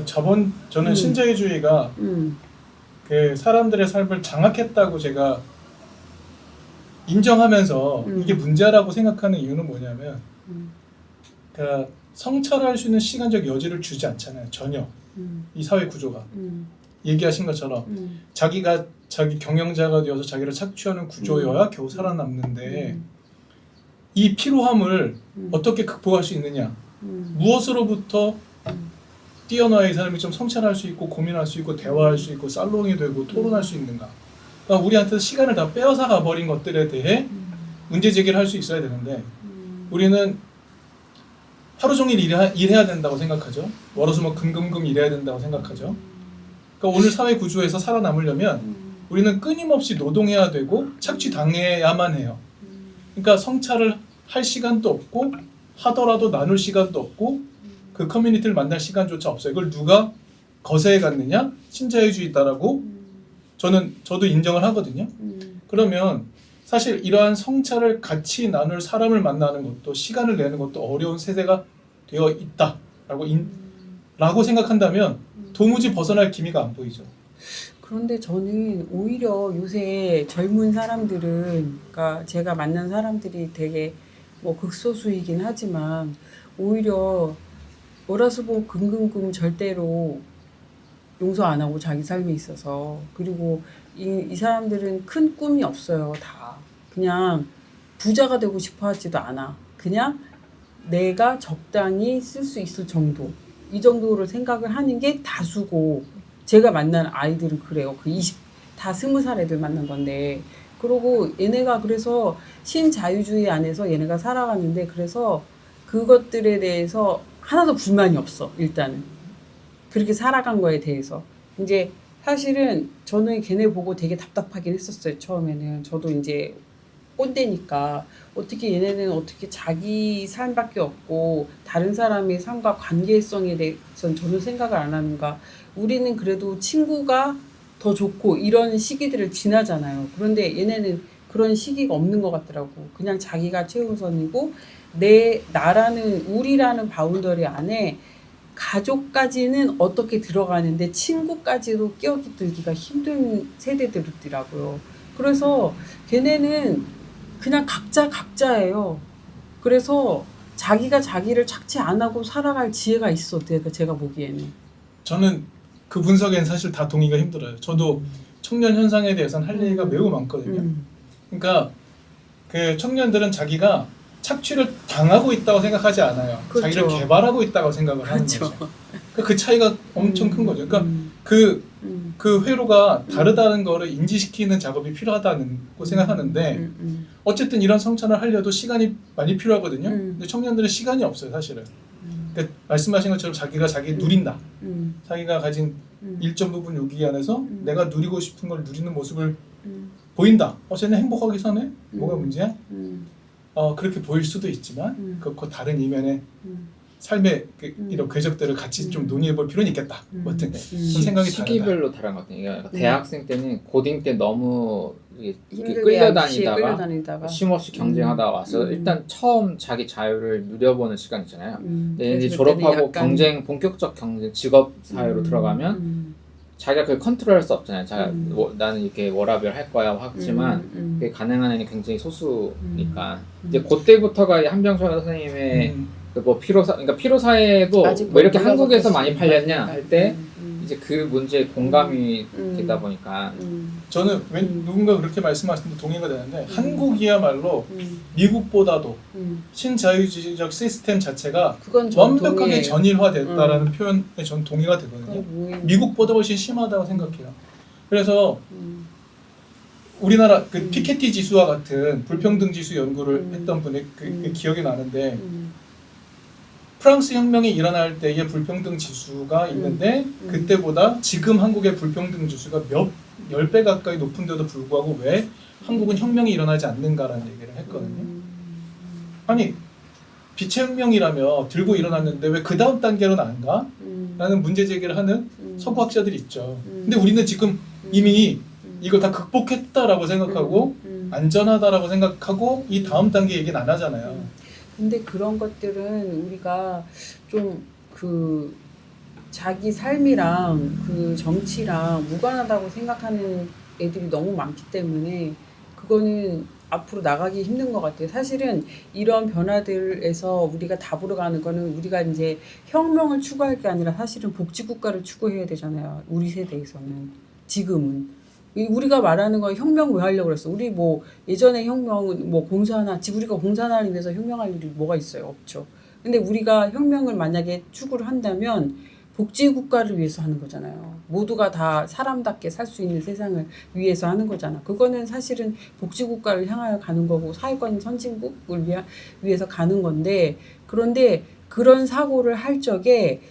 저는 신자유주의가 그 사람들의 삶을 장악했다고 제가 인정하면서 이게 문제라고 생각하는 이유는 뭐냐면 그러니까 성찰할 수 있는 시간적 여지를 주지 않잖아요. 전혀. 이 사회 구조가 얘기하신 것처럼 자기가 자기 경영자가 되어서 자기를 착취하는 구조여야 겨우 살아남는데 이 피로함을 어떻게 극복할 수 있느냐, 무엇으로부터 뛰어나야 이 사람이 좀 성찰할 수 있고 고민할 수 있고 대화할 수 있고 살롱이 되고 토론할 수 있는가. 그러니까 우리한테 시간을 다 빼앗아 가버린 것들에 대해 문제 제기를 할 수 있어야 되는데 우리는 하루 종일 일해야 된다고 생각하죠. 월화수목 금금금 일해야 된다고 생각하죠. 그러니까 오늘 사회 구조에서 살아남으려면 우리는 끊임없이 노동해야 되고 착취당해야만 해요. 그러니까 성찰을 할 시간도 없고 하더라도 나눌 시간도 없고 그 커뮤니티를 만날 시간조차 없어요. 이걸 누가 거세해 갔느냐? 신자유주의다라고 저도 인정을 하거든요. 그러면 사실 이러한 성찰을 같이 나눌 사람을 만나는 것도 시간을 내는 것도 어려운 세대가 되어 있다라고 생각한다면 도무지 벗어날 기미가 안 보이죠. 그런데 저는 오히려 요새 젊은 사람들은, 그러니까 제가 만난 사람들이 되게 뭐 극소수이긴 하지만 오히려 월화수목 금금금 절대로 용서 안 하고 자기 삶에 있어서, 그리고 이 사람들은 큰 꿈이 없어요. 다 그냥 부자가 되고 싶어 하지도 않아. 그냥 내가 적당히 쓸 수 있을 정도, 이 정도를 생각을 하는 게 다수고, 제가 만난 아이들은 그래요. 다 20살 애들 만난 건데, 그러고 얘네가 그래서 신자유주의 안에서 얘네가 살아가는데, 그래서 그것들에 대해서 하나도 불만이 없어. 일단은 그렇게 살아간 거에 대해서. 이제 사실은 저는 걔네 보고 되게 답답하긴 했었어요. 처음에는. 저도 이제 꼰대니까 어떻게 얘네는 어떻게 자기 삶밖에 없고 다른 사람의 삶과 관계성에 대해서는 전혀 생각을 안 하는가. 우리는 그래도 친구가 더 좋고 이런 시기들을 지나잖아요. 그런데 얘네는 그런 시기가 없는 것 같더라고. 그냥 자기가 최우선이고 나라는, 우리라는 바운더리 안에 가족까지는 어떻게 들어가는데 친구까지도 끼어들기가 힘든 세대들이더라고요. 그래서 걔네는 그냥 각자예요. 그래서 자기가 자기를 착취 안 하고 살아갈 지혜가 있어. 제가 보기에는. 저는 그 분석에는 사실 다 동의가 힘들어요. 저도 청년 현상에 대해서는 할 얘기가 매우 많거든요. 그러니까 그 청년들은 자기가 착취를 당하고 있다고 생각하지 않아요. 그렇죠. 자기를 개발하고 있다고 생각을 하는 그렇죠. 거죠. 그 차이가 엄청 큰 거죠. 그러니까 그 회로가 다르다는 거를 인지시키는 작업이 필요하다고 생각하는데 어쨌든 이런 성찰을 하려도 시간이 많이 필요하거든요. 근데 청년들은 시간이 없어요, 사실은. 그러니까 말씀하신 것처럼 자기가 자기 누린다. 자기가 가진 일정 부분 요기 안에서 내가 누리고 싶은 걸 누리는 모습을 보인다. 쟤는 행복하게 사네? 뭐가 문제야? 그렇게 보일 수도 있지만 그 다른 이면에 삶의 이런 궤적들을 같이 좀 논의해볼 필요는 있겠다. 어떤 생각이 시기별로 다른 것 같아요. 그러니까 대학생 때는 고딩 때 너무 힘들게 끌려다니다가 쉼없이 경쟁하다가 와서 일단 처음 자기 자유를 누려보는 시간 있잖아요. 근데 이제 졸업하고 본격적 경쟁, 직업 사회로 들어가면 자기가 그걸 컨트롤할 수 없잖아요. 나는 이렇게 워라밸 할 거야 하지만 그게 가능한 애는 굉장히 소수니까 이제 그때부터가 한병철 선생님의 뭐 그러니까 피로사회도 왜 이렇게 한국에서 많이 팔렸냐 할 때 이제 그 문제에 공감이 되다 보니까 저는 누군가 그렇게 말씀하시는데 동의가 되는데 한국이야말로 미국보다도 신자유주의적 시스템 자체가 완벽하게 전일화됐다라는 표현에 전 동의가 되거든요. 미국보다 훨씬 심하다고 생각해요. 그래서 우리나라 그 피케티 지수와 같은 불평등 지수 연구를 했던 분의 그 기억이 나는데 프랑스 혁명이 일어날 때의 불평등 지수가 있는데 그때보다 지금 한국의 불평등 지수가 몇 10배 가까이 높은데도 불구하고 왜 한국은 혁명이 일어나지 않는가라는 얘기를 했거든요. 아니 빛의 혁명이라며 들고 일어났는데 왜 그 다음 단계로는 안 가? 라는 문제 제기를 하는 서구 학자들이 있죠. 근데 우리는 지금 이미 이걸 다 극복했다라고 생각하고 안전하다라고 생각하고 이 다음 단계 얘기는 안 하잖아요. 근데 그런 것들은 우리가 좀 그 자기 삶이랑 그 정치랑 무관하다고 생각하는 애들이 너무 많기 때문에 그거는 앞으로 나가기 힘든 것 같아요. 사실은 이런 변화들에서 우리가 답으로 가는 거는 우리가 이제 혁명을 추구할 게 아니라 사실은 복지국가를 추구해야 되잖아요. 우리 세대에서는. 지금은. 우리가 말하는 건 혁명 왜 하려고 그랬어? 우리 뭐 예전에 혁명은 뭐 공산화, 우리가 공산화를 위해서 혁명할 일이 뭐가 있어요? 없죠. 근데 우리가 혁명을 만약에 추구를 한다면 복지국가를 위해서 하는 거잖아요. 모두가 다 사람답게 살 수 있는 세상을 위해서 하는 거잖아. 그거는 사실은 복지국가를 향하여 가는 거고 사회권 선진국을 위해서 가는 건데 그런데 그런 사고를 할 적에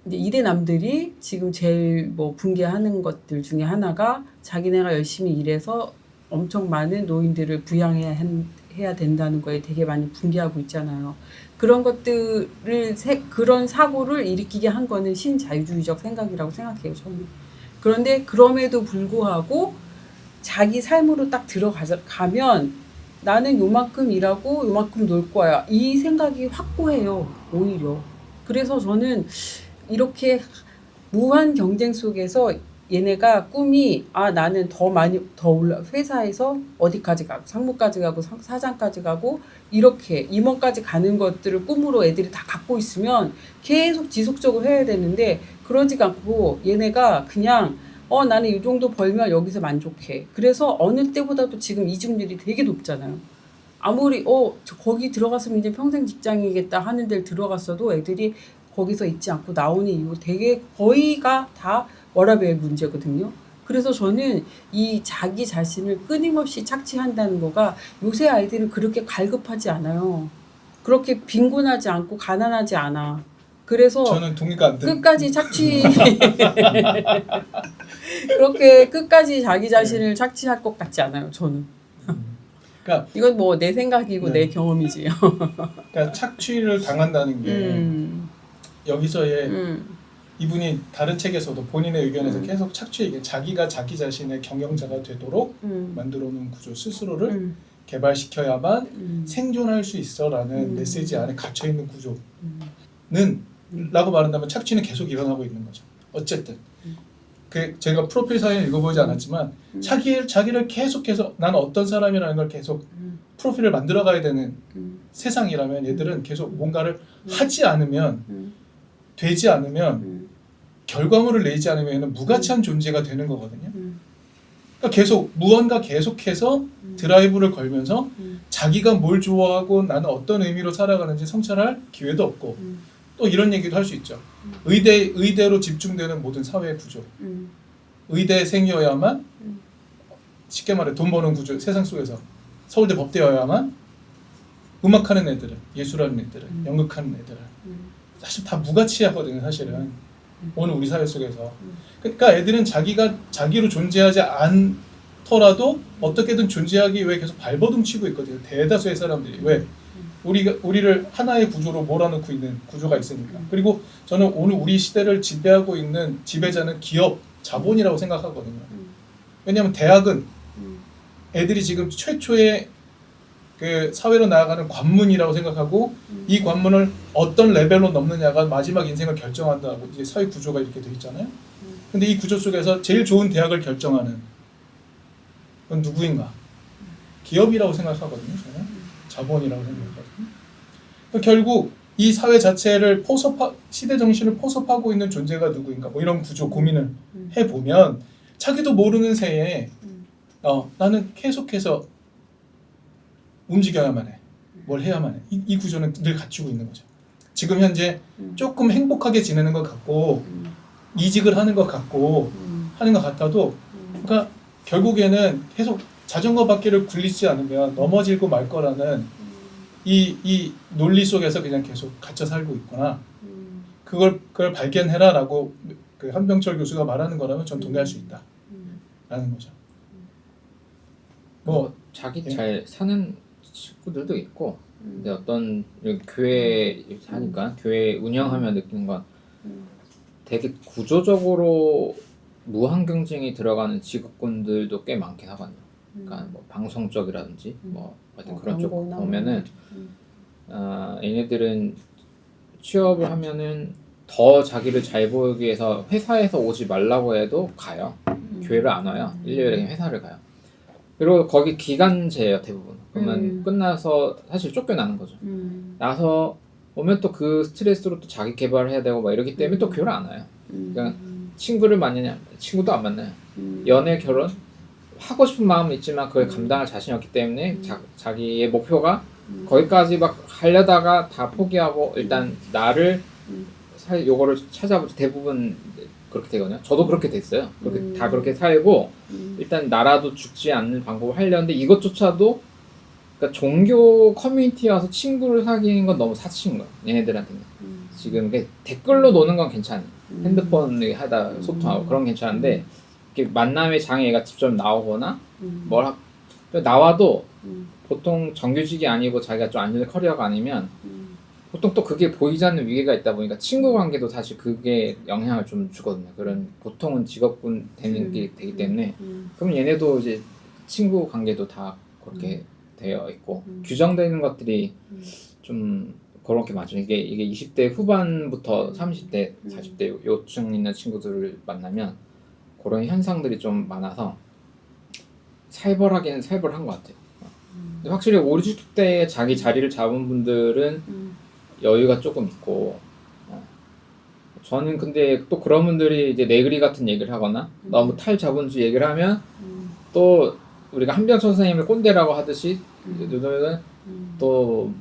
이제 이대남들이 지금 제일 뭐 붕괴하는 것들 중에 하나가 자기네가 열심히 일해서 엄청 많은 노인들을 부양해야 된다는 거에 되게 많이 붕괴하고 있잖아요. 그런 것들을 그런 사고를 일으키게 한 거는 신자유주의적 생각이라고 생각해요, 저는. 그런데 그럼에도 불구하고 자기 삶으로 딱 들어가면 나는 요만큼 일하고 요만큼 놀 거야. 이 생각이 확고해요, 오히려. 그래서 저는 이렇게 무한 경쟁 속에서 얘네가 꿈이 나는 더 많이 더 올라 회사에서 어디까지 가고 상무까지 가고 사장까지 가고 이렇게 임원까지 가는 것들을 꿈으로 애들이 다 갖고 있으면 계속 지속적으로 해야 되는데 그러지가 않고 얘네가 그냥 나는 이 정도 벌면 여기서 만족해. 그래서 어느 때보다도 지금 이직률이 되게 높잖아요. 아무리 거기 들어갔으면 이제 평생 직장이겠다 하는 데를 들어갔어도 애들이 거기서 있지 않고 나오는 이유 되게 거의가 다 워라밸 문제거든요. 그래서 저는 이 자기 자신을 끊임없이 착취한다는 거가 요새 아이들은 그렇게 갈급하지 않아요. 그렇게 빈곤하지 않고 가난하지 않아. 그래서 저는 동의가 안 됩니다. 끝까지 착취 그렇게 끝까지 자기 자신을 착취할 것 같지 않아요. 저는. 그러니까 이건 뭐 내 생각이고 네. 내 경험이지요. 그러니까 착취를 당한다는 게 여기서의 이분이 다른 책에서도 본인의 의견에서 계속 착취 얘기, 자기가 자기 자신의 경영자가 되도록 만들어 놓은 구조 스스로를 개발시켜야만 생존할 수 있어라는 메시지 안에 갇혀 있는 구조는 라고 말한다면 착취는 계속 일어나고 있는 거죠. 어쨌든 제가 프로필 사연을 읽어보지 않았지만 자기를 계속해서 나는 어떤 사람이라는 걸 계속 프로필을 만들어가야 되는 세상이라면 얘들은 계속 뭔가를 하지 않으면 되지 않으면 결과물을 내지 않으면 무가치한 존재가 되는 거거든요. 그러니까 계속 무언가 계속해서 드라이브를 걸면서 자기가 뭘 좋아하고 나는 어떤 의미로 살아가는지 성찰할 기회도 없고 또 이런 얘기도 할 수 있죠. 의대로 집중되는 모든 사회 구조. 의대생이어야만 쉽게 말해 돈 버는 구조 세상 속에서 서울대 법대여야만 음악하는 애들은 예술하는 애들은 연극하는 애들은 사실 다 무가치하거든요. 사실은 오늘 우리 사회 속에서 그러니까 애들은 자기로 존재하지 않더라도 어떻게든 존재하기 위해 계속 발버둥치고 있거든요. 대다수의 사람들이 왜? 우리를 하나의 구조로 몰아넣고 있는 구조가 있으니까. 그리고 저는 오늘 우리 시대를 지배하고 있는 지배자는 기업, 자본이라고 생각하거든요. 왜냐하면 대학은 애들이 지금 최초의 그 사회로 나아가는 관문이라고 생각하고 이 관문을 어떤 레벨로 넘느냐가 마지막 인생을 결정한다고 이제 사회 구조가 이렇게 되어 있잖아요. 근데 이 구조 속에서 제일 좋은 대학을 결정하는 건 누구인가? 기업이라고 생각하거든요. 저는 자본이라고 생각하거든요. 결국 이 사회 자체를 시대 정신을 포섭하고 있는 존재가 누구인가? 뭐 이런 구조 고민을 해보면 자기도 모르는 새에 나는 계속해서 움직여야만 해. 뭘 해야만 해. 이 구조는 늘 갖추고 있는 거죠. 지금 현재 조금 행복하게 지내는 것 같고 이직을 하는 것 같고 하는 것 같아도 그러니까 결국에는 계속 자전거 바퀴를 굴리지 않으면 넘어지고 말 거라는 이 논리 속에서 그냥 계속 갇혀 살고 있구나. 그걸 발견해라라고 그 한병철 교수가 말하는 거라면 전 동의할 수 있다라는 거죠. 뭐 자기 예. 잘 사는 친구들도 있고 근데 어떤 여기 교회 하니까 교회 운영하면 느끼는 건 되게 구조적으로 무한 경쟁이 들어가는 직업군들도 꽤 많긴 하거든요. 그러니까 뭐 방송 쪽이라든지 뭐 하여튼 그런 쪽 광고나 보면은 얘네들은 취업을 하면은 더 자기를 잘 보이기 위해서 회사에서 오지 말라고 해도 가요. 교회를 안 와요. 일요일에 그냥 회사를 가요. 그리고 거기 기간제예요 대부분. 그러면 끝나서 사실 쫓겨나는 거죠. 나서 오면 또 그 스트레스로 또 자기 개발을 해야 되고 막 이러기 때문에 또 교회를 안 와요. 그러니까 친구를 만나냐 친구도 안 만나요. 연애 결혼 하고 싶은 마음은 있지만 그걸 감당할 자신이 없기 때문에 자기의 목표가 거기까지 막 하려다가 다 포기하고 일단 나를 요거를 찾아보죠. 대부분 그렇게 되거든요. 저도 그렇게 됐어요. 그렇게 다 그렇게 살고 일단 나라도 죽지 않는 방법을 하려는데 이것조차도 그러니까 종교 커뮤니티에 와서 친구를 사귀는 건 너무 사치인 거예요. 얘네들한테는. 지금 댓글로 노는 건 괜찮아요. 핸드폰을 하다 소통하고 그런 건 괜찮은데 이렇게 만남의 장에 얘가 직접 나오거나 나와도 보통 정규직이 아니고 자기가 좀 안정된 커리어가 아니면 보통 또 그게 보이지 않는 위계가 있다 보니까 친구 관계도 사실 그게 영향을 좀 주거든요. 그런 보통은 직업군 되는 게 되기 때문에 그럼 얘네도 이제 친구 관계도 다 그렇게 되어 있고 규정되는 것들이 좀 그렇게 맞죠. 이게 20대 후반부터 30대, 40대 요층 있는 친구들을 만나면 그런 현상들이 좀 많아서 살벌하기는 살벌한 것 같아요. 근데 확실히 5, 60대에 자기 자리를 잡은 분들은 여유가 조금 있고 저는 근데 또 그런 분들이 이제 내그리 같은 얘기를 하거나 너무 탈자본주의 얘기를 하면 또 우리가 한병철 선생님을 꼰대라고 하듯이 요즘에는 또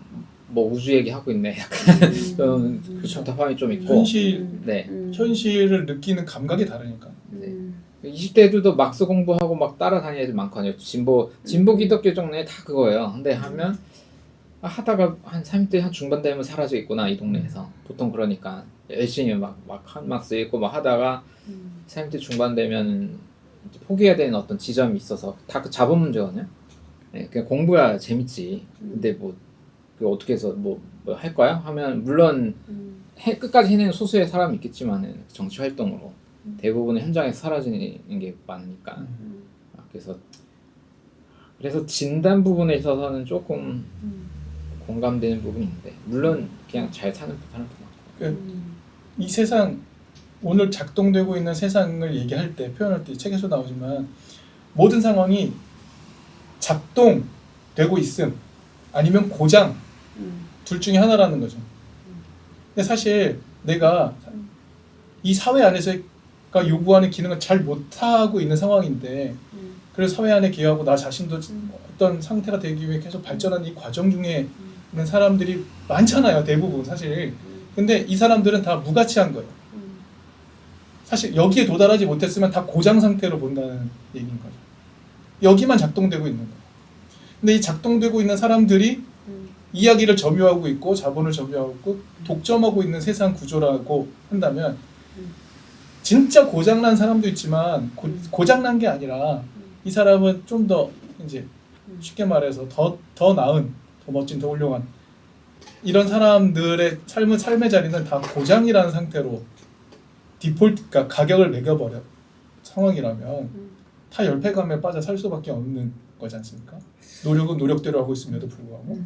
뭐 우주 얘기하고 있네 약간 좀 그 답답함이 좀 있고 네. 현실을 느끼는 감각이 다르니까. 네. 20대 애들도 막스 공부하고 막 따라다니는 애들 많거든요. 진보 기독교 쪽내 다 그거예요. 근데 하면 하다가 한 30대 한 중반 되면 사라져 있구나 이 동네에서 보통 그러니까 열심히 막 쓰고 막 하다가 30대 중반 되면 포기해야 되는 어떤 지점이 있어서 다 그 자본 문제거든요. 네, 그냥 공부야 재밌지. 근데 뭐 그 어떻게 해서 뭐 할 거야? 하면 물론 끝까지 해내는 소수의 사람이 있겠지만은 정치 활동으로 대부분의 현장에서 사라지는 게 많으니까. 그래서 진단 부분에 있어서는 조금 공감되는 부분이 있는데 물론 그냥 잘 사는 사람도 많고. 이 세상 오늘 작동되고 있는 세상을 얘기할 때 표현할 때 책에서 나오지만 모든 상황이 작동되고 있음 아니면 고장 둘 중에 하나라는 거죠. 근데 사실 내가 이 사회 안에서가 요구하는 기능을 잘 못하고 있는 상황인데 그래서 사회 안에 기여하고 나 자신도 어떤 상태가 되기 위해 계속 발전하는 이 과정 중에 있는 사람들이 많잖아요. 대부분 사실. 근데 이 사람들은 다 무가치한 거예요. 사실 여기에 도달하지 못했으면 다 고장 상태로 본다는 얘기인 거죠. 여기만 작동되고 있는 거예요. 근데 이 작동되고 있는 사람들이 이야기를 점유하고 있고 자본을 점유하고 있고 독점하고 있는 세상 구조라고 한다면 진짜 고장난 사람도 있지만 고장난 게 아니라 이 사람은 좀 더 이제 쉽게 말해서 더 나은, 더 멋진, 더 훌륭한 이런 사람들의 삶의 자리는 다 고장이라는 상태로 디폴트, 그러니까 가격을 매겨버려 상황이라면 다 열패감에 빠져 살 수밖에 없는 거지 않습니까? 노력은 노력대로 하고 있음에도 불구하고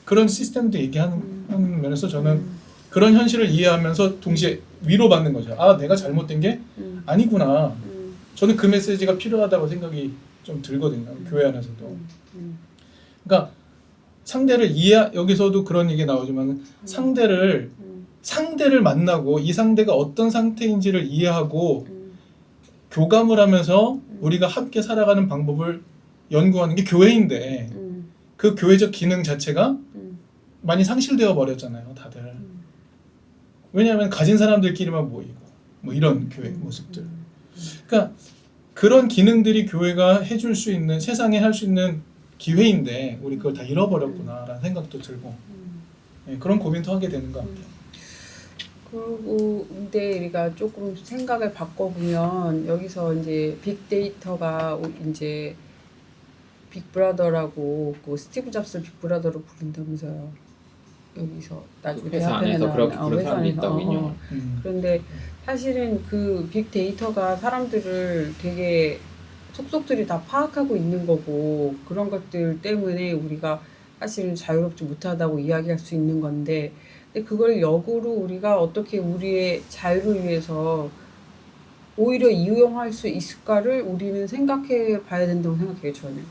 그런 시스템도 얘기하는 면에서 저는 그런 현실을 이해하면서 동시에 위로받는 거죠. 아, 내가 잘못된 게 아니구나. 저는 그 메시지가 필요하다고 생각이 좀 들거든요. 교회 안에서도. 그러니까 상대를 여기서도 그런 얘기 나오지만 상대를 만나고 이 상대가 어떤 상태인지를 이해하고 교감을 하면서 우리가 함께 살아가는 방법을 연구하는 게 교회인데 그 교회적 기능 자체가 많이 상실되어 버렸잖아요, 다들. 왜냐하면 가진 사람들끼리만 모이고 뭐 이런 교회 모습들. 그러니까 그런 기능들이 교회가 해줄 수 있는 세상에 할 수 있는 기회인데 우리 그걸 다 잃어버렸구나라는 생각도 들고 그런 고민도 하게 되는 것 같아요. 그리고 근데 우리가 조금 생각을 바꿔보면 여기서 이제 빅데이터가 이제 빅브라더라고 그 스티브 잡스 빅브라더로 부른다면서요. 여기서 나중에 회사 대학병에 안에서 그렇게 나오는 부르는 사람이 있다고 인용을. 그런데 사실은 그 빅데이터가 사람들을 되게 속속들이 다 파악하고 있는 거고 그런 것들 때문에 우리가 사실은 자유롭지 못하다고 이야기할 수 있는 건데 근데 그걸 역으로 우리가 어떻게 우리의 자유를 위해서 오히려 이용할 수 있을까를 우리는 생각해 봐야 된다고 생각해요, 저는.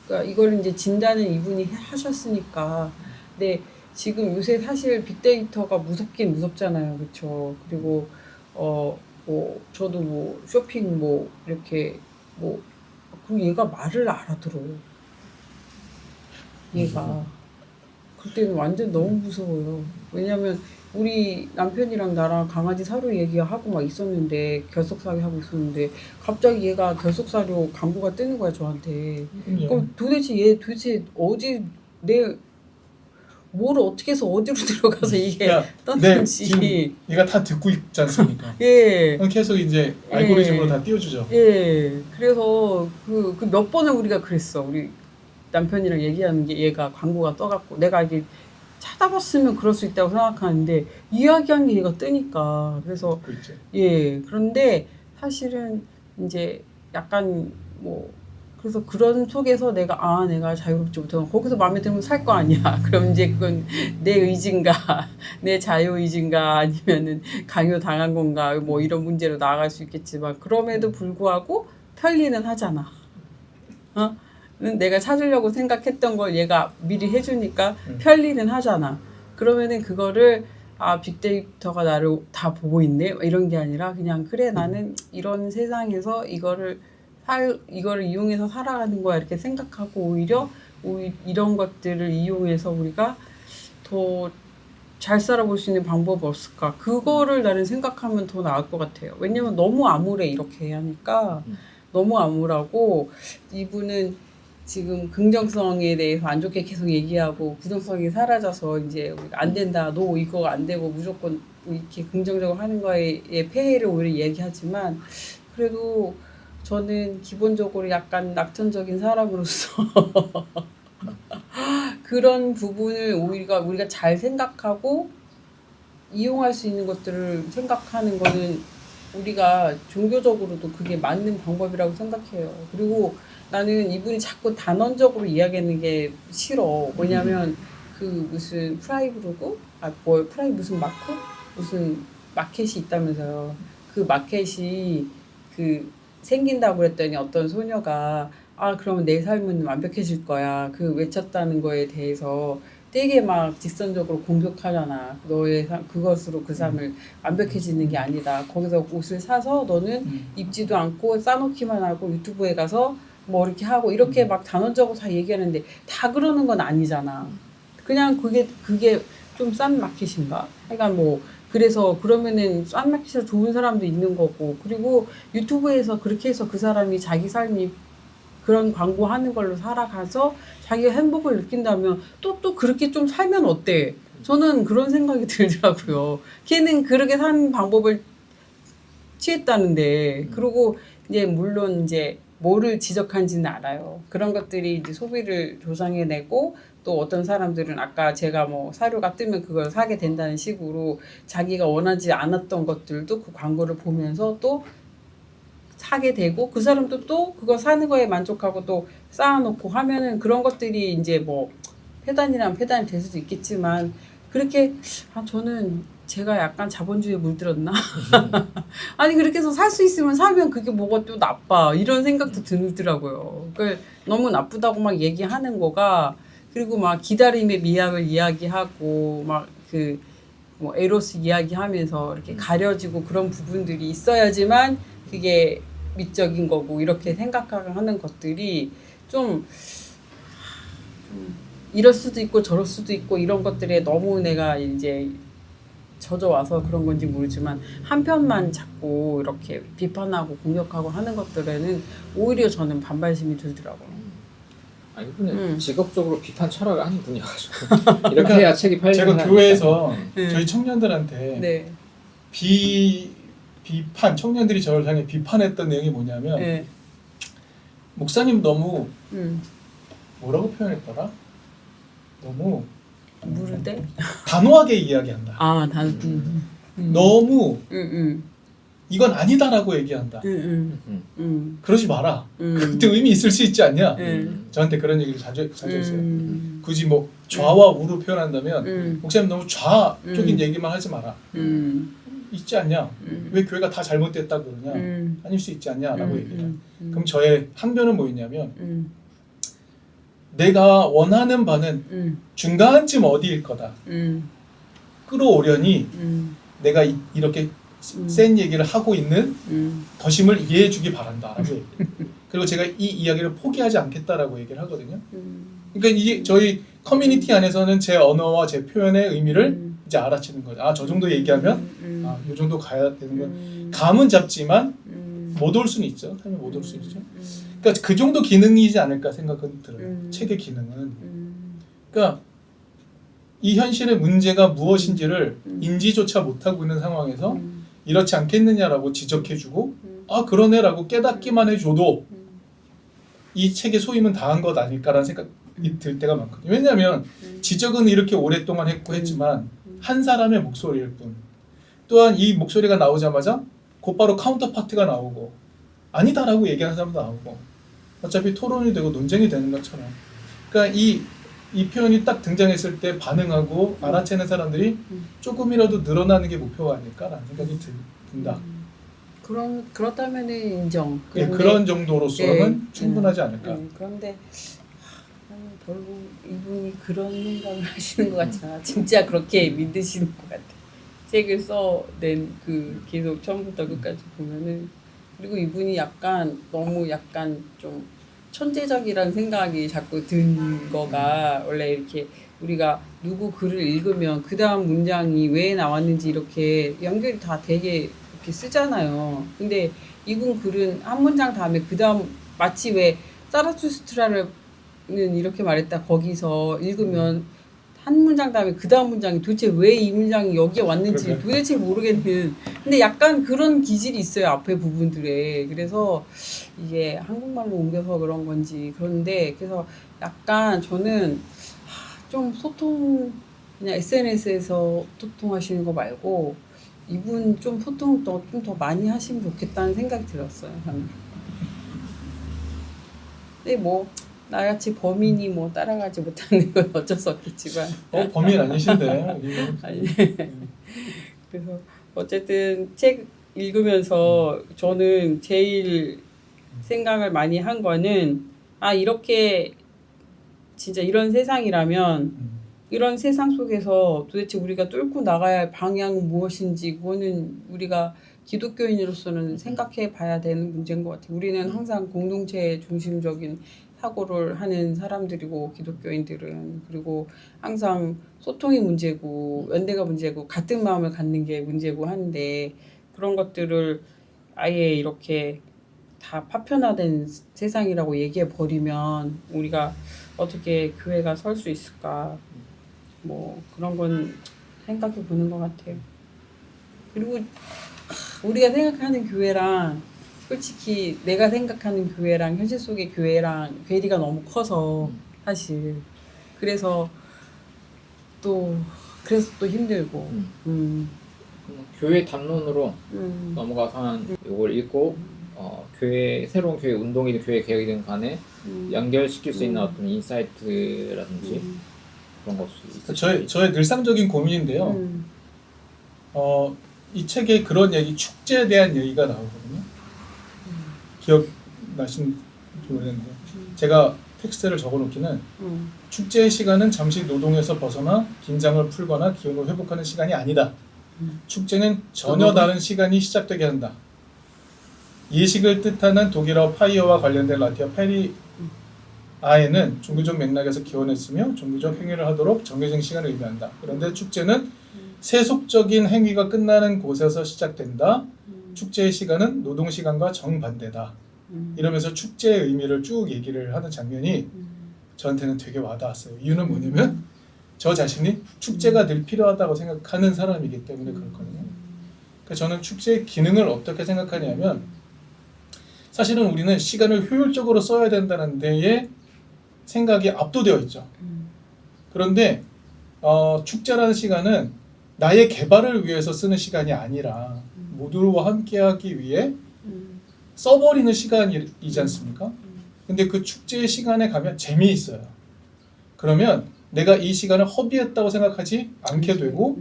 그러니까 이걸 이제 진단을 이분이 하셨으니까. 근데 지금 요새 사실 빅데이터가 무섭긴 무섭잖아요, 그렇죠? 그리고 뭐 저도 뭐 쇼핑 뭐 이렇게 뭐 그리고 얘가 말을 알아들어요. 얘가. 그때는 완전 너무 무서워요. 왜냐면 우리 남편이랑 나랑 강아지 사료 얘기하고 막 있었는데 결석사료 하고 있었는데 갑자기 얘가 결석사료 광고가 뜨는 거야 저한테. 그럼 도대체 얘 도대체 어디 내 뭘 어떻게 해서 어디로 들어가서 이게 떴는지. 지금 얘가 다 듣고 있지 않습니까? 예. 계속 이제 알고리즘으로 다 띄워주죠. 예. 그래서 그 몇 번을 우리가 그랬어. 우리 남편이랑 얘기하는 게 얘가 광고가 떠갖고 내가 이게 찾아봤으면 그럴 수 있다고 생각하는데 이야기한 게 얘가 뜨니까 그래서 그렇죠. 예 그런데 사실은 이제 약간 뭐 그래서 그런 속에서 내가 자유롭지 못하고 거기서 마음에 들면 살 거 아니야. 그럼 이제 그건 내 의지인가 내 자유 의지인가 아니면은 강요 당한 건가 뭐 이런 문제로 나아갈 수 있겠지만 그럼에도 불구하고 편리는 하잖아. 내가 찾으려고 생각했던 걸 얘가 미리 해주니까 편리는 하잖아. 그러면은 그거를 빅데이터가 나를 다 보고 있네 이런 게 아니라 그냥 그래 나는 이런 세상에서 이거를 이용해서 살아가는 거야 이렇게 생각하고 오히려 이런 것들을 이용해서 우리가 더 잘 살아볼 수 있는 방법이 없을까 그거를 나는 생각하면 더 나을 것 같아요. 왜냐면 너무 암울해 이렇게 하니까 너무 암울하고 이분은 지금 긍정성에 대해서 안 좋게 계속 얘기하고 부정성이 사라져서 이제 안 된다, 너 이거 안 되고 무조건 이렇게 긍정적으로 하는 거에 폐해를 오히려 얘기하지만 그래도 저는 기본적으로 약간 낙천적인 사람으로서 그런 부분을 우리가 잘 생각하고 이용할 수 있는 것들을 생각하는 거는 우리가 종교적으로도 그게 맞는 방법이라고 생각해요. 그리고 나는 이분이 자꾸 단언적으로 이야기하는 게 싫어. 왜냐면 그 무슨 프라이브로고 무슨 마크? 무슨 마켓이 있다면서요. 그 마켓이 그 생긴다고 그랬더니 어떤 소녀가 그러면 내 삶은 완벽해질 거야. 그 외쳤다는 거에 대해서 되게 막 직선적으로 공격하잖아. 너의 그것으로 그 삶을 완벽해지는 게 아니다. 거기서 옷을 사서 너는 입지도 않고 싸놓기만 하고 유튜브에 가서 뭐 이렇게 하고 이렇게 막 단언적으로 다 얘기하는데 다 그러는 건 아니잖아. 그냥 그게 좀 싼 마켓인가? 그러니까 뭐 그래서 그러면은 싼 마켓에서 좋은 사람도 있는 거고 그리고 유튜브에서 그렇게 해서 그 사람이 자기 삶이 그런 광고하는 걸로 살아가서 자기가 행복을 느낀다면 또 그렇게 좀 살면 어때? 저는 그런 생각이 들더라고요. 걔는 그렇게 사는 방법을 취했다는데 그리고 이제 물론 이제 뭐를 지적한지는 알아요. 그런 것들이 이제 소비를 조장해내고 또 어떤 사람들은 아까 제가 뭐 사료가 뜨면 그걸 사게 된다는 식으로 자기가 원하지 않았던 것들도 그 광고를 보면서 또 사게 되고 그 사람도 또 그거 사는 거에 만족하고 또 쌓아놓고 하면은 그런 것들이 이제 뭐 폐단이라면 폐단이 될 수도 있겠지만 그렇게 저는 제가 약간 자본주의에 물들었나? 아니 그렇게 해서 살 수 있으면 사면 그게 뭐가 또 나빠 이런 생각도 들더라고요. 그러니까 너무 나쁘다고 막 얘기하는 거가 그리고 막 기다림의 미학을 이야기하고 막 그 뭐 에로스 이야기하면서 이렇게 가려지고 그런 부분들이 있어야지만 그게 미적인 거고 이렇게 생각하는 것들이 좀 이럴 수도 있고 저럴 수도 있고 이런 것들에 너무 내가 이제 젖어와서 그런 건지 모르지만 한편만 자꾸 이렇게 비판하고 공격하고 하는 것들에는 오히려 저는 반발심이 들더라고요. 아니 근데 직업적으로 비판 철학을 하는 분이어가지고 이렇게 해야 책이 팔리는 제가 사람이니까. 교회에서 저희 청년들한테 네. 비판 청년들이 저를 향해 비판했던 내용이 뭐냐면 네. 목사님 너무 음. 뭐라고 표현했더라? 너무 무르대? 단호하게 이야기한다. 아, 너무 음. 이건 아니다라고 얘기한다. 그러지 마라. 그때 의미 있을 수 있지 않냐? 저한테 그런 얘기를 자주 했어요. 굳이 뭐 좌와 우로 표현한다면 목사님 너무 좌쪽인 얘기만 하지 마라. 있지 않냐? 왜 교회가 다 잘못됐다 그러냐? 아닐 수 있지 않냐라고 얘기해요. 그럼 저의 항변은 뭐였냐면 내가 원하는 바는 중간쯤 어디일 거다. 끌어오려니 내가 이렇게 센 얘기를 하고 있는 더심을 이해해 주기 바란다라고 얘기해요. 그리고 제가 이 이야기를 포기하지 않겠다라고 얘기를 하거든요. 그러니까 이게 저희 커뮤니티 안에서는 제 언어와 제 표현의 의미를 이제 알아채는 거죠. 아, 저 정도 얘기하면 이 정도 가야 되는 건 감은 잡지만 못 올 수는 있죠. 사실 못 올 수 있죠. 그러니까 그 정도 기능이지 않을까 생각은 들어요. 책의 기능은. 그러니까 이 현실의 문제가 무엇인지를 인지조차 못하고 있는 상황에서 이렇지 않겠느냐라고 지적해주고 아 그러네라고 깨닫기만 해줘도 이 책의 소임은 다한 것 아닐까라는 생각이 들 때가 많거든요. 왜냐하면 지적은 이렇게 오랫동안 했고 했지만 한 사람의 목소리일 뿐 또한 이 목소리가 나오자마자 곧바로 카운터파트가 나오고 아니다라고 얘기하는 사람도 나오고 어차피 토론이 되고 논쟁이 되는 것처럼 그러니까 이 표현이 딱 등장했을 때 반응하고 알아채는 사람들이 조금이라도 늘어나는 게 목표가 아닐까라는 생각이 든다. 그렇다면은 인정. 그런 정도로서는 충분하지 않을까. 그런데 결국 이분이 그런 생각을 하시는 것 같지 않아. 진짜 그렇게 믿으시는 것 같아. 책을 써낸 계속 처음부터 끝까지 보면은 그리고 이분이 너무 좀 천재적이라는 생각이 자꾸 든 거가 원래 이렇게 우리가 누구 글을 읽으면 그 다음 문장이 왜 나왔는지 이렇게 연결이 다 되게 이렇게 쓰잖아요. 근데 이분 글은 한 문장 다음에 그 다음 마치 왜 사라투스트라는 이렇게 말했다 거기서 읽으면 한 문장 다음에 그 다음 문장이 도대체 왜 이 문장이 여기에 왔는지 도대체 모르겠는 근데 약간 그런 기질이 있어요 앞에 부분들에. 그래서 이게 한국말로 옮겨서 그런 건지 그런데 그래서 약간 저는 좀 그냥 SNS에서 소통하시는 거 말고 이분 좀 소통 좀 더 많이 하시면 좋겠다는 생각이 들었어요. 근데 뭐 나같이 범인이 따라가지 못하는 건 어쩔 수 없겠지만 범인 아니신데 아니 그래서 어쨌든 책 읽으면서 저는 제일 생각을 많이 한 거는 이렇게 진짜 이런 세상이라면 이런 세상 속에서 도대체 우리가 뚫고 나가야 할 방향은 무엇인지 그거는 우리가 기독교인으로서는 생각해 봐야 되는 문제인 것 같아요. 우리는 항상 공동체 중심적인 사고를 하는 사람들이고 기독교인들은 그리고 항상 소통이 문제고 연대가 문제고 같은 마음을 갖는 게 문제고 하는데 그런 것들을 아예 이렇게 다 파편화된 세상이라고 얘기해 버리면 우리가 어떻게 교회가 설 수 있을까 뭐 그런 건 생각해 보는 것 같아요. 그리고 우리가 생각하는 교회랑 솔직히 내가 생각하는 교회랑 현실 속의 교회랑 괴리가 너무 커서 사실 그래서 또 힘들고 교회 담론으로 넘어가서 이걸 읽고 새로운 교회 운동이든 교회 개혁이든 간에 연결시킬 수 있는 어떤 인사이트라든지 그런 것도 있어요. 저의 늘상적인 고민인데요. 이 책에 그런 얘기 축제에 대한 얘기가 나오거든요. 기억나신지 모르겠는데 제가 텍스트를 적어놓기는 축제의 시간은 잠시 노동에서 벗어나 긴장을 풀거나 기운을 회복하는 시간이 아니다. 축제는 전혀 다른 시간이 시작되게 한다. 예식을 뜻하는 독일어 파이어와 관련된 라틴어 페리아에는 종교적 맥락에서 기원했으며 종교적 행위를 하도록 정해진 시간을 의미한다. 그런데 축제는 세속적인 행위가 끝나는 곳에서 시작된다. 축제의 시간은 노동 시간과 정반대다. 이러면서 축제의 의미를 쭉 얘기를 하는 장면이 저한테는 되게 와닿았어요. 이유는 뭐냐면 저 자신이 축제가 늘 필요하다고 생각하는 사람이기 때문에 그렇거든요. 그러니까 저는 축제의 기능을 어떻게 생각하냐면 사실은 우리는 시간을 효율적으로 써야 된다는 데에 생각이 압도되어 있죠. 그런데 축제라는 시간은 나의 개발을 위해서 쓰는 시간이 아니라 모두와 함께하기 위해 써버리는 시간이지 않습니까? 근데 그 축제의 시간에 가면 재미있어요. 그러면 내가 이 시간을 허비했다고 생각하지 않게 되고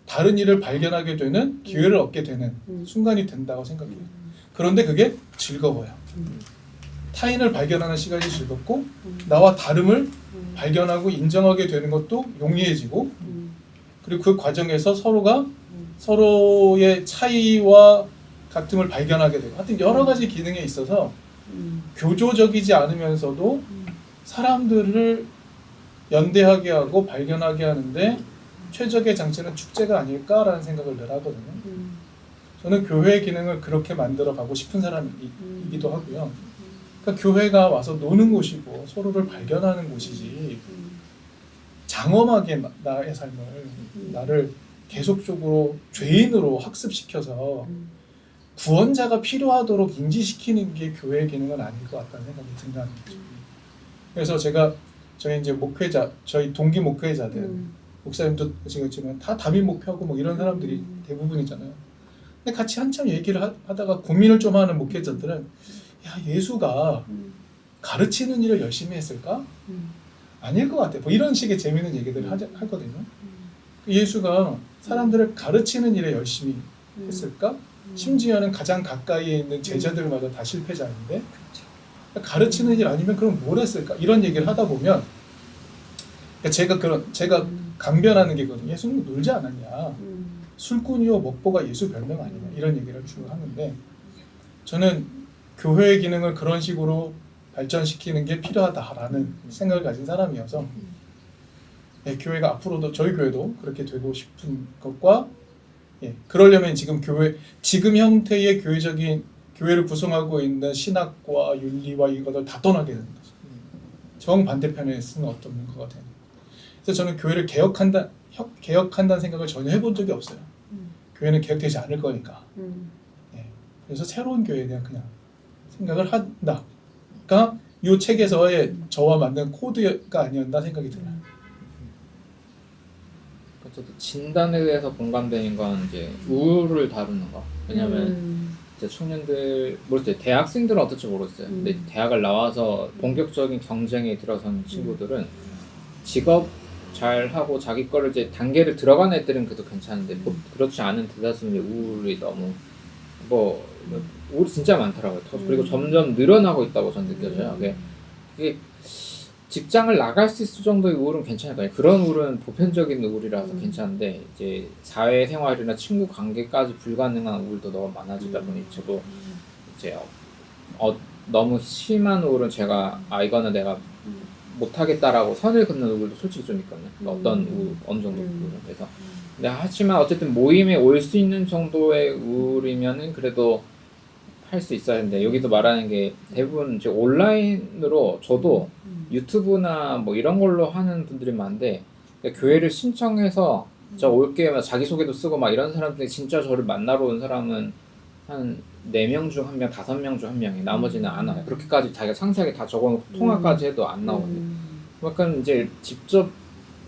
다른 일을 발견하게 되는 기회를 얻게 되는 순간이 된다고 생각해요. 그런데 그게 즐거워요. 타인을 발견하는 시간이 즐겁고 나와 다름을 발견하고 인정하게 되는 것도 용이해지고 그리고 그 과정에서 서로가 서로의 차이와 같음을 발견하게 되고 하여튼 여러 가지 기능에 있어서 교조적이지 않으면서도 사람들을 연대하게 하고 발견하게 하는데 최적의 장치는 축제가 아닐까라는 생각을 늘 하거든요. 저는 교회의 기능을 그렇게 만들어 가고 싶은 사람이기도 하고요. 그러니까 교회가 와서 노는 곳이고 서로를 발견하는 곳이지 장엄하게 나의 삶을 나를 계속적으로 죄인으로 학습시켜서 구원자가 필요하도록 인지시키는 게 교회의 기능은 아닐 것 같다는 생각이 든다는 거죠. 그래서 저희 이제 목회자, 저희 동기 목회자들, 목사님도 지금 다 담임 목회하고 뭐 이런 사람들이 대부분이잖아요. 근데 같이 한참 얘기를 하다가 고민을 좀 하는 목회자들은 야, 예수가 가르치는 일을 열심히 했을까? 아닐 것 같아. 뭐 이런 식의 재미있는 얘기들을 하거든요. 예수가 사람들을 가르치는 일에 열심히 했을까? 심지어는 가장 가까이에 있는 제자들마다 다 실패자인데 가르치는 일 아니면 그럼 뭘 했을까? 이런 얘기를 하다 보면 제가 강변하는 게 있거든요. 예수는 놀지 않았냐? 술꾼이요 먹보가 예수 별명 아니냐? 이런 얘기를 주로 하는데 저는 교회의 기능을 그런 식으로 발전시키는 게 필요하다라는 생각을 가진 사람이어서 교회가 앞으로도 저희 교회도 그렇게 되고 싶은 것과 그러려면 지금 형태의 교회를 구성하고 있는 신학과 윤리와 이것을 다 떠나게 되는 거죠. 정반대편에 쓰는 어떤 문화가 되는. 그래서 저는 교회를 개혁한다는 생각을 전혀 해본 적이 없어요. 교회는 개혁되지 않을 거니까. 그래서 새로운 교회에 대한 그냥 생각을 한다. 그러니까 이 책에서의 저와 맞는 코드가 아니었나 생각이 들어요. 저도 진단에 대해서 공감되는 건 이제 우울을 다루는 거. 왜냐면 이제 청년들 모르겠어요. 대학생들은 어떨지 모르겠어요. 근데 대학을 나와서 본격적인 경쟁에 들어선 친구들은 직업 잘 하고 자기 거를 이제 단계를 들어간 애들은 그래도 괜찮은데 그렇지 않은 대다수는 우울이 너무 우울이 진짜 많더라고요. 그리고 점점 늘어나고 있다고 전 느껴져요. 그게 직장을 나갈 수 있을 정도의 우울은 괜찮을 거예요. 그런 우울은 보편적인 우울이라서 괜찮은데 이제 사회생활이나 친구 관계까지 불가능한 우울도 너무 많아지다 보니 저도 이제 너무 심한 우울은 제가 이거는 내가 못하겠다라고 선을 긋는 우울도 솔직히 좀 있거든요. 그러니까 어느 정도 우울은. 그래서 근데 하지만 어쨌든 모임에 올 수 있는 정도의 우울이면은 그래도 할 수 있어야 하는데 여기도 말하는 게 대부분 이제 온라인으로 저도 유튜브나 뭐 이런 걸로 하는 분들이 많은데 교회를 신청해서 저 올게요 자기소개도 쓰고 막 이런 사람들이 진짜 저를 만나러 온 사람은 한 4명 중 1명, 5명 중 1명이 나머지는 안 와요. 그렇게까지 자기가 상세하게 다 적어놓고 통화까지 해도 안 나오거든요. 약간 이제 직접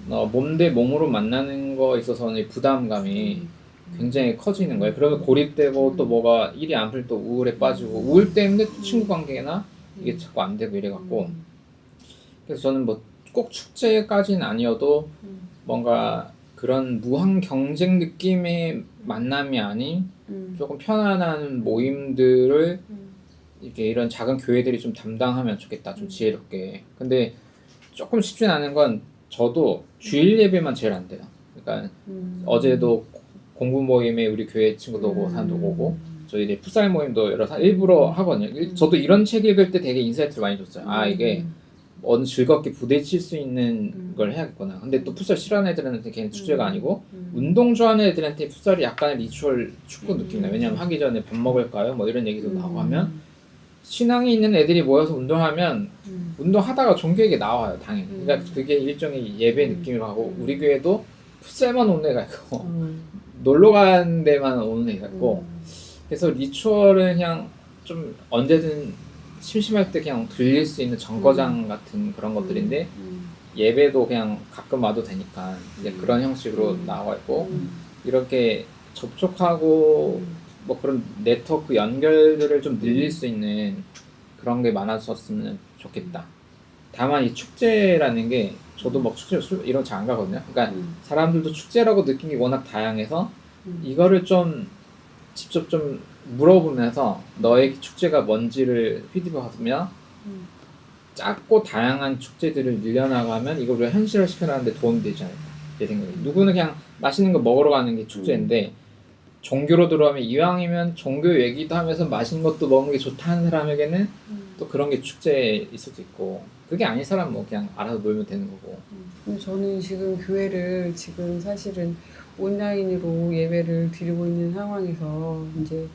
몸 대 몸으로 만나는 거에 있어서는 부담감이 굉장히 커지는 거예요. 그러면 고립되고 또 뭐가 일이 안 풀 또 우울에 빠지고 우울 때문에 또 친구 관계나 이게 자꾸 안 되고 이래갖고 그래서 저는 뭐 꼭 축제까지는 아니어도 뭔가 그런 무한 경쟁 느낌의 만남이 아닌 조금 편안한 모임들을 이렇게 이런 작은 교회들이 좀 담당하면 좋겠다. 좀 지혜롭게. 근데 조금 쉽진 않은 건 저도 주일 예배만 제일 안 돼요. 그러니까 어제도 공부 모임에 우리 교회 친구도 오고 사람도 오고 저희 이제 풋살 모임도 일부러 하거든요. 저도 이런 책 읽을 때 되게 인사이트를 많이 줬어요. 이게 어느 즐겁게 부딪힐 수 있는 걸 해야겠구나. 근데 또 풋살 싫어하는 애들한테 걔는 축제가 아니고 운동 좋아하는 애들한테 풋살이 약간의 리추얼 축구 느낌이나 왜냐면 하기 전에 밥 먹을까요? 뭐 이런 얘기도 나오고 하면 신앙이 있는 애들이 모여서 운동하면 운동하다가 종교에게 나와요. 당연히. 그러니까 그게 일종의 예배 느낌으로 하고 우리 교회도 풋살만 온 애가 있고 놀러 간 데만 오는 애 같고 그래서 리추얼은 그냥 좀 언제든 심심할 때 그냥 들릴 수 있는 정거장 같은 그런 것들인데 예배도 그냥 가끔 와도 되니까 이제 그런 형식으로 나와 있고 이렇게 접촉하고 뭐 그런 네트워크 연결들을 좀 늘릴 수 있는 그런 게 많아졌으면 좋겠다. 다만 이 축제라는 게 저도 막 축제 이런 거 잘 안 가거든요. 그러니까 사람들도 축제라고 느낀 게 워낙 다양해서 이거를 좀 직접 좀 물어보면서 너의 축제가 뭔지를 피드백하면 작고 다양한 축제들을 늘려나가면 이걸 우리가 현실화 시켜나가는데 도움이 되지 않을까 제 생각에. 누구는 그냥 맛있는 거 먹으러 가는 게 축제인데 종교로 들어가면 이왕이면 종교 얘기도 하면서 맛있는 것도 먹는 게 좋다는 사람에게는 또 그런 게 축제일 수도 있고 그게 아닌 사람은 뭐 그냥 알아서 놀면 되는 거고. 근데 저는 지금 교회를 지금 사실은 온라인으로 예배를 드리고 있는 상황에서 이제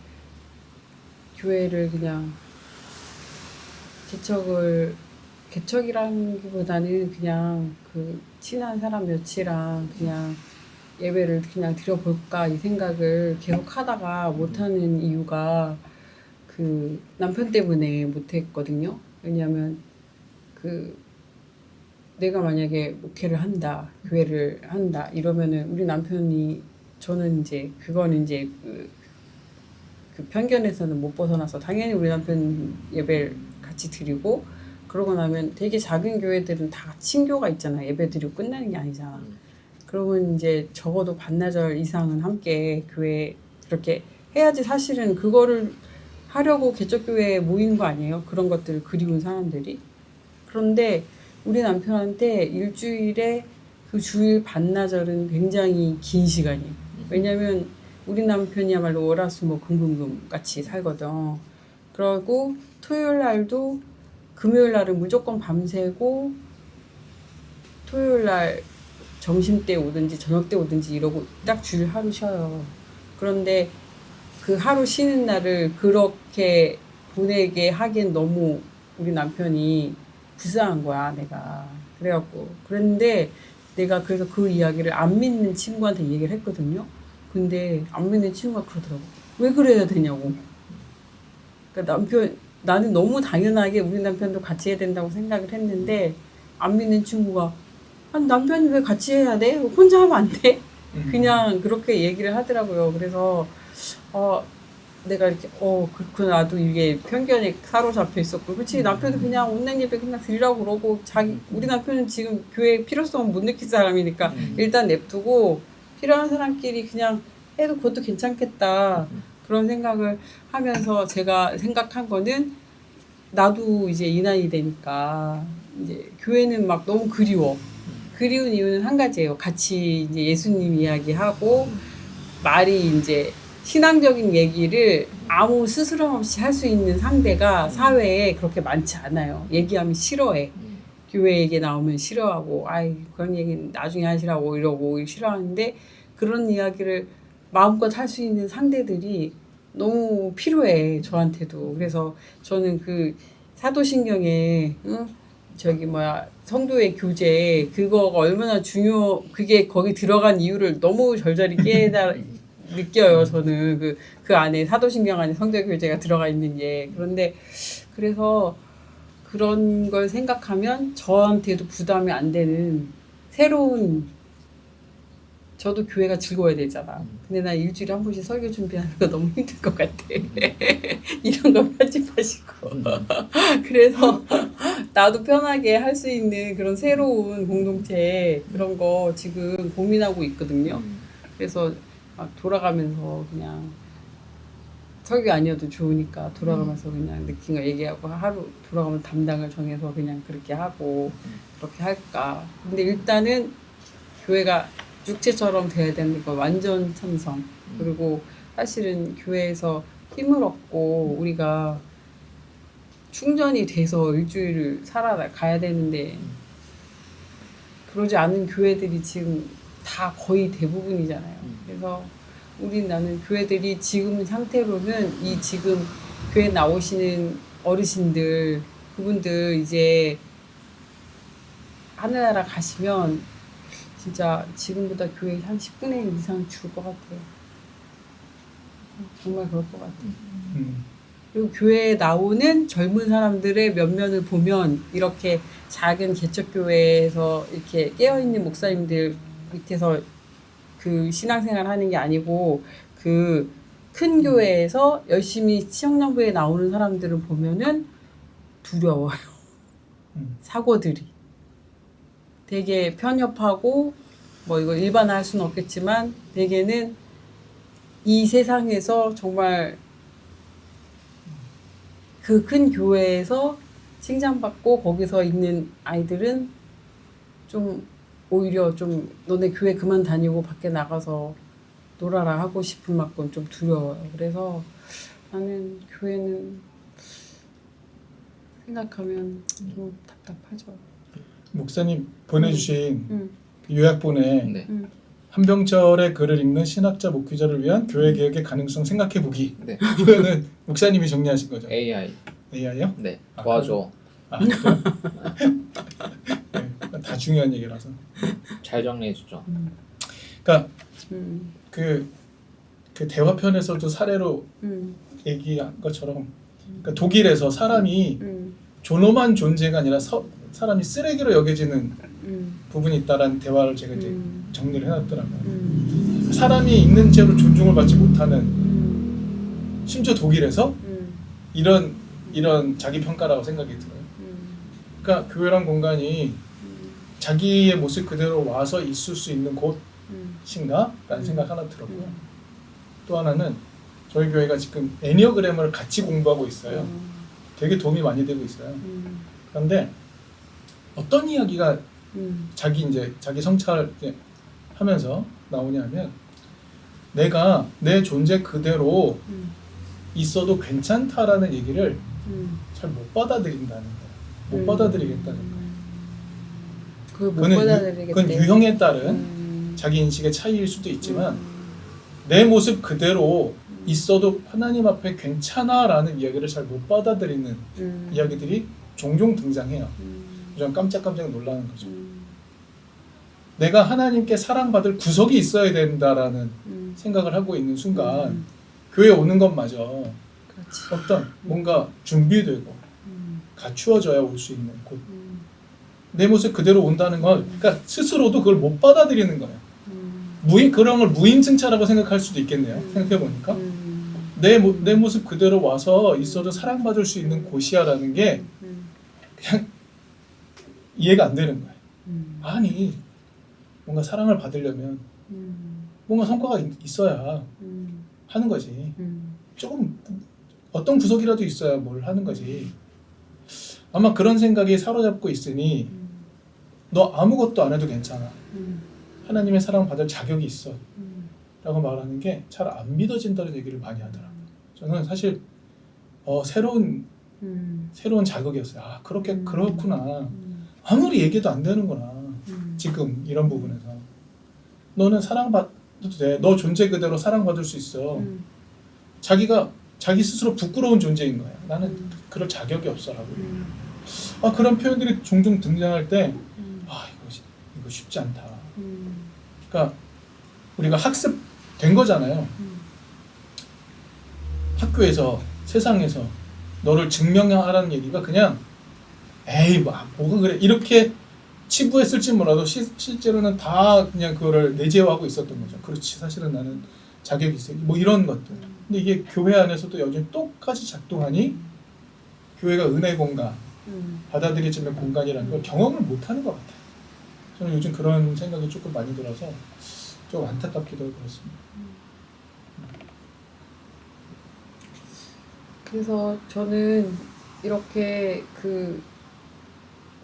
교회를 그냥 개척이라기보다는 그냥 그 친한 사람 몇이랑 그냥 예배를 그냥 드려볼까 이 생각을 계속 하다가 못하는 이유가 그 남편 때문에 못했거든요. 왜냐하면 그 내가 만약에 목회를 한다, 교회를 한다 이러면은 우리 남편이 저는 이제 그거는 이제 그 편견에서는 못 벗어나서 당연히 우리 남편 예배를 같이 드리고 그러고 나면 되게 작은 교회들은 다 친교가 있잖아. 예배 드리고 끝나는 게 아니잖아. 그러면 이제 적어도 반나절 이상은 함께 교회 그렇게 해야지 사실은 그거를 하려고 개척교회에 모이는 거 아니에요? 그런 것들을 그리운 사람들이. 그런데 우리 남편한테 일주일에 그 주일 반나절은 굉장히 긴 시간이에요. 왜냐면 우리 남편이야말로 월화수목 금금금 같이 살거든. 그러고 토요일 날도 금요일 날은 무조건 밤새고 토요일 날 점심 때 오든지 저녁 때 오든지 이러고 딱 주일 하루 쉬어요. 그런데 그 하루 쉬는 날을 그렇게 보내게 하기엔 너무 우리 남편이 불쌍한 거야, 내가. 그래갖고. 그랬는데 내가 그래서 그 이야기를 안 믿는 친구한테 얘기를 했거든요. 근데 안 믿는 친구가 그러더라고. 왜 그래야 되냐고. 그러니까 나는 너무 당연하게 우리 남편도 같이 해야 된다고 생각을 했는데 안 믿는 친구가 아니 남편이 왜 같이 해야 돼? 혼자 하면 안 돼? 그냥 그렇게 얘기를 하더라고요. 그래서 내가 이렇게 그렇구나. 나도 이게 편견에 사로잡혀 있었고 그렇지 남편도 그냥 온라인 예배 그냥 드리라고 그러고 우리 남편은 지금 교회 필요성은 못 느낄 사람이니까 일단 냅두고 필요한 사람끼리 그냥 해도 그것도 괜찮겠다. 그런 생각을 하면서 제가 생각한 거는 나도 이제 이 나이 되니까 이제 교회는 막 너무 그리워. 그리운 이유는 한 가지예요. 같이 이제 예수님 이야기하고 말이 이제 신앙적인 얘기를 아무 스스럼 없이 할 수 있는 상대가 사회에 그렇게 많지 않아요. 얘기하면 싫어해. 교회 얘기 나오면 싫어하고 아이 그런 얘기는 나중에 하시라고 이러고 싫어하는데 그런 이야기를 마음껏 할 수 있는 상대들이 너무 필요해 저한테도. 그래서 저는 그 사도신경에 성도의 교제 그거가 얼마나 그게 거기 들어간 이유를 너무 절절히 느껴요. 저는 그 안에 사도신경 안에 성도의 교제가 들어가 있는 게. 그런데 그래서 그런 걸 생각하면 저한테도 부담이 안 되는 새로운 저도 교회가 즐거워야 되잖아. 근데 나 일주일에 한 번씩 설교 준비하는 거 너무 힘들 것 같아. 이런 거 편집하시고. 그래서 나도 편하게 할 수 있는 그런 새로운 공동체 그런 거 지금 고민하고 있거든요. 그래서 막 돌아가면서 그냥 설교 아니어도 좋으니까 돌아가면서 그냥 느낀 거 얘기하고 하루 돌아가면 담당을 정해서 그냥 그렇게 하고 그렇게 할까. 근데 일단은 교회가 육체처럼 돼야 되는 거 완전 찬성. 그리고 사실은 교회에서 힘을 얻고 우리가 충전이 돼서 일주일을 살아가야 되는데 그러지 않은 교회들이 지금 다 거의 대부분이잖아요. 그래서 나는 교회들이 지금 상태로는 이 지금 교회 나오시는 어르신들 그분들 이제 하늘나라 가시면 진짜 지금보다 교회 한 10분의 1 이상 줄 것 같아요. 정말 그럴 것 같아요. 음. 그리고 교회에 나오는 젊은 사람들의 면면을 보면 이렇게 작은 개척교회에서 이렇게 깨어있는 목사님들 밑에서 그 신앙생활 하는 게 아니고 그 큰 교회에서 열심히 청년부에 나오는 사람들을 보면은 두려워요. 사고들이. 되게 편협하고 뭐 이거 일반화할 수는 없겠지만 대개는 이 세상에서 정말 그 큰 교회에서 칭찬받고 거기서 있는 아이들은 좀 오히려 좀 너네 교회 그만 다니고 밖에 나가서 놀아라 하고 싶은 만큼 좀 두려워요. 그래서 나는 교회는 생각하면 좀 답답하죠. 목사님 보내주신 응. 그 요약본에 네. 한병철의 글을 읽는 신학자 목회자를 위한 교회 개혁의 가능성 생각해 보기. 네. 이거는 목사님이 정리하신 거죠? AI. AI요? 네. 아, 도와줘. 그래요? 네, 다 중요한 얘기라서. 잘 정리해 주죠. 그러니까 음. 그 대화편에서도 사례로 음. 얘기한 것처럼 그러니까 독일에서 사람이 음. 존엄한 존재가 아니라 사람이 쓰레기로 여겨지는 부분이 있다라는 대화를 제가 이제 정리를 해놨더라고요. 사람이 있는 채로 존중을 받지 못하는 심지어 독일에서 이런 자기 평가라고 생각이 들어요. 그러니까 교회란 공간이 자기의 모습 그대로 와서 있을 수 있는 곳인가라는 생각 하나 들었고요. 또 하나는 저희 교회가 지금 애니어그램을 같이 공부하고 있어요. 되게 도움이 많이 되고 있어요. 그런데 어떤 이야기가 자기 성찰 하면서 나오냐면 내가 내 존재 그대로 있어도 괜찮다라는 얘기를 잘 못 받아들인다는 거예요. 못 받아들이겠다는 거예요. 그걸 못 받아들이겠대. 그건 유형에 따른 자기 인식의 차이일 수도 있지만 내 모습 그대로 있어도 하나님 앞에 괜찮아라는 이야기를 잘 못 받아들이는 이야기들이 종종 등장해요. 좀 깜짝깜짝 놀라는 거죠. 내가 하나님께 사랑받을 구석이 있어야 된다라는 생각을 하고 있는 순간 교회 오는 것마저 그렇지. 어떤 뭔가 준비되고 갖추어져야 올 수 있는 곳. 내 모습 그대로 온다는 건 그러니까 스스로도 그걸 못 받아들이는 거예요. 그런 걸 무임승차라고 생각할 수도 있겠네요. 생각해 보니까 내 모습 그대로 와서 있어도 사랑받을 수 있는 곳이야라는 게 그냥 이해가 안 되는 거예요. 아니 뭔가 사랑을 받으려면 뭔가 성과가 있어야 하는 거지. 조금 어떤 구석이라도 있어야 뭘 하는 거지. 아마 그런 생각이 사로잡고 있으니 너 아무것도 안 해도 괜찮아. 하나님의 사랑 받을 자격이 있어. 라고 말하는 게 잘 안 믿어진다는 얘기를 많이 하더라고요. 저는 사실 새로운 자극이었어요. 아 그렇구나. 아무리 얘기도 안 되는구나. 지금 이런 부분에서 너는 사랑받아도 돼. 너 존재 그대로 사랑받을 수 있어. 자기 스스로 부끄러운 존재인 거야. 나는 그럴 자격이 없어라고. 그런 표현들이 종종 등장할 때 이거 쉽지 않다. 그러니까 우리가 학습된 거잖아요. 학교에서 세상에서 너를 증명하라는 얘기가 그냥 에이 뭐가 그래 이렇게 치부했을지 몰라도 실제로는 다 그냥 그거를 내재화하고 있었던 거죠. 그렇지 사실은 나는 자격이 있어. 뭐 이런 것들. 근데 이게 교회 안에서도 여전히 똑같이 작동하니 교회가 은혜 공간, 받아들여지는 공간이라는 걸 경험을 못하는 것 같아요. 저는 요즘 그런 생각이 조금 많이 들어서 좀 안타깝기도 하고 그렇습니다. 그래서 저는 이렇게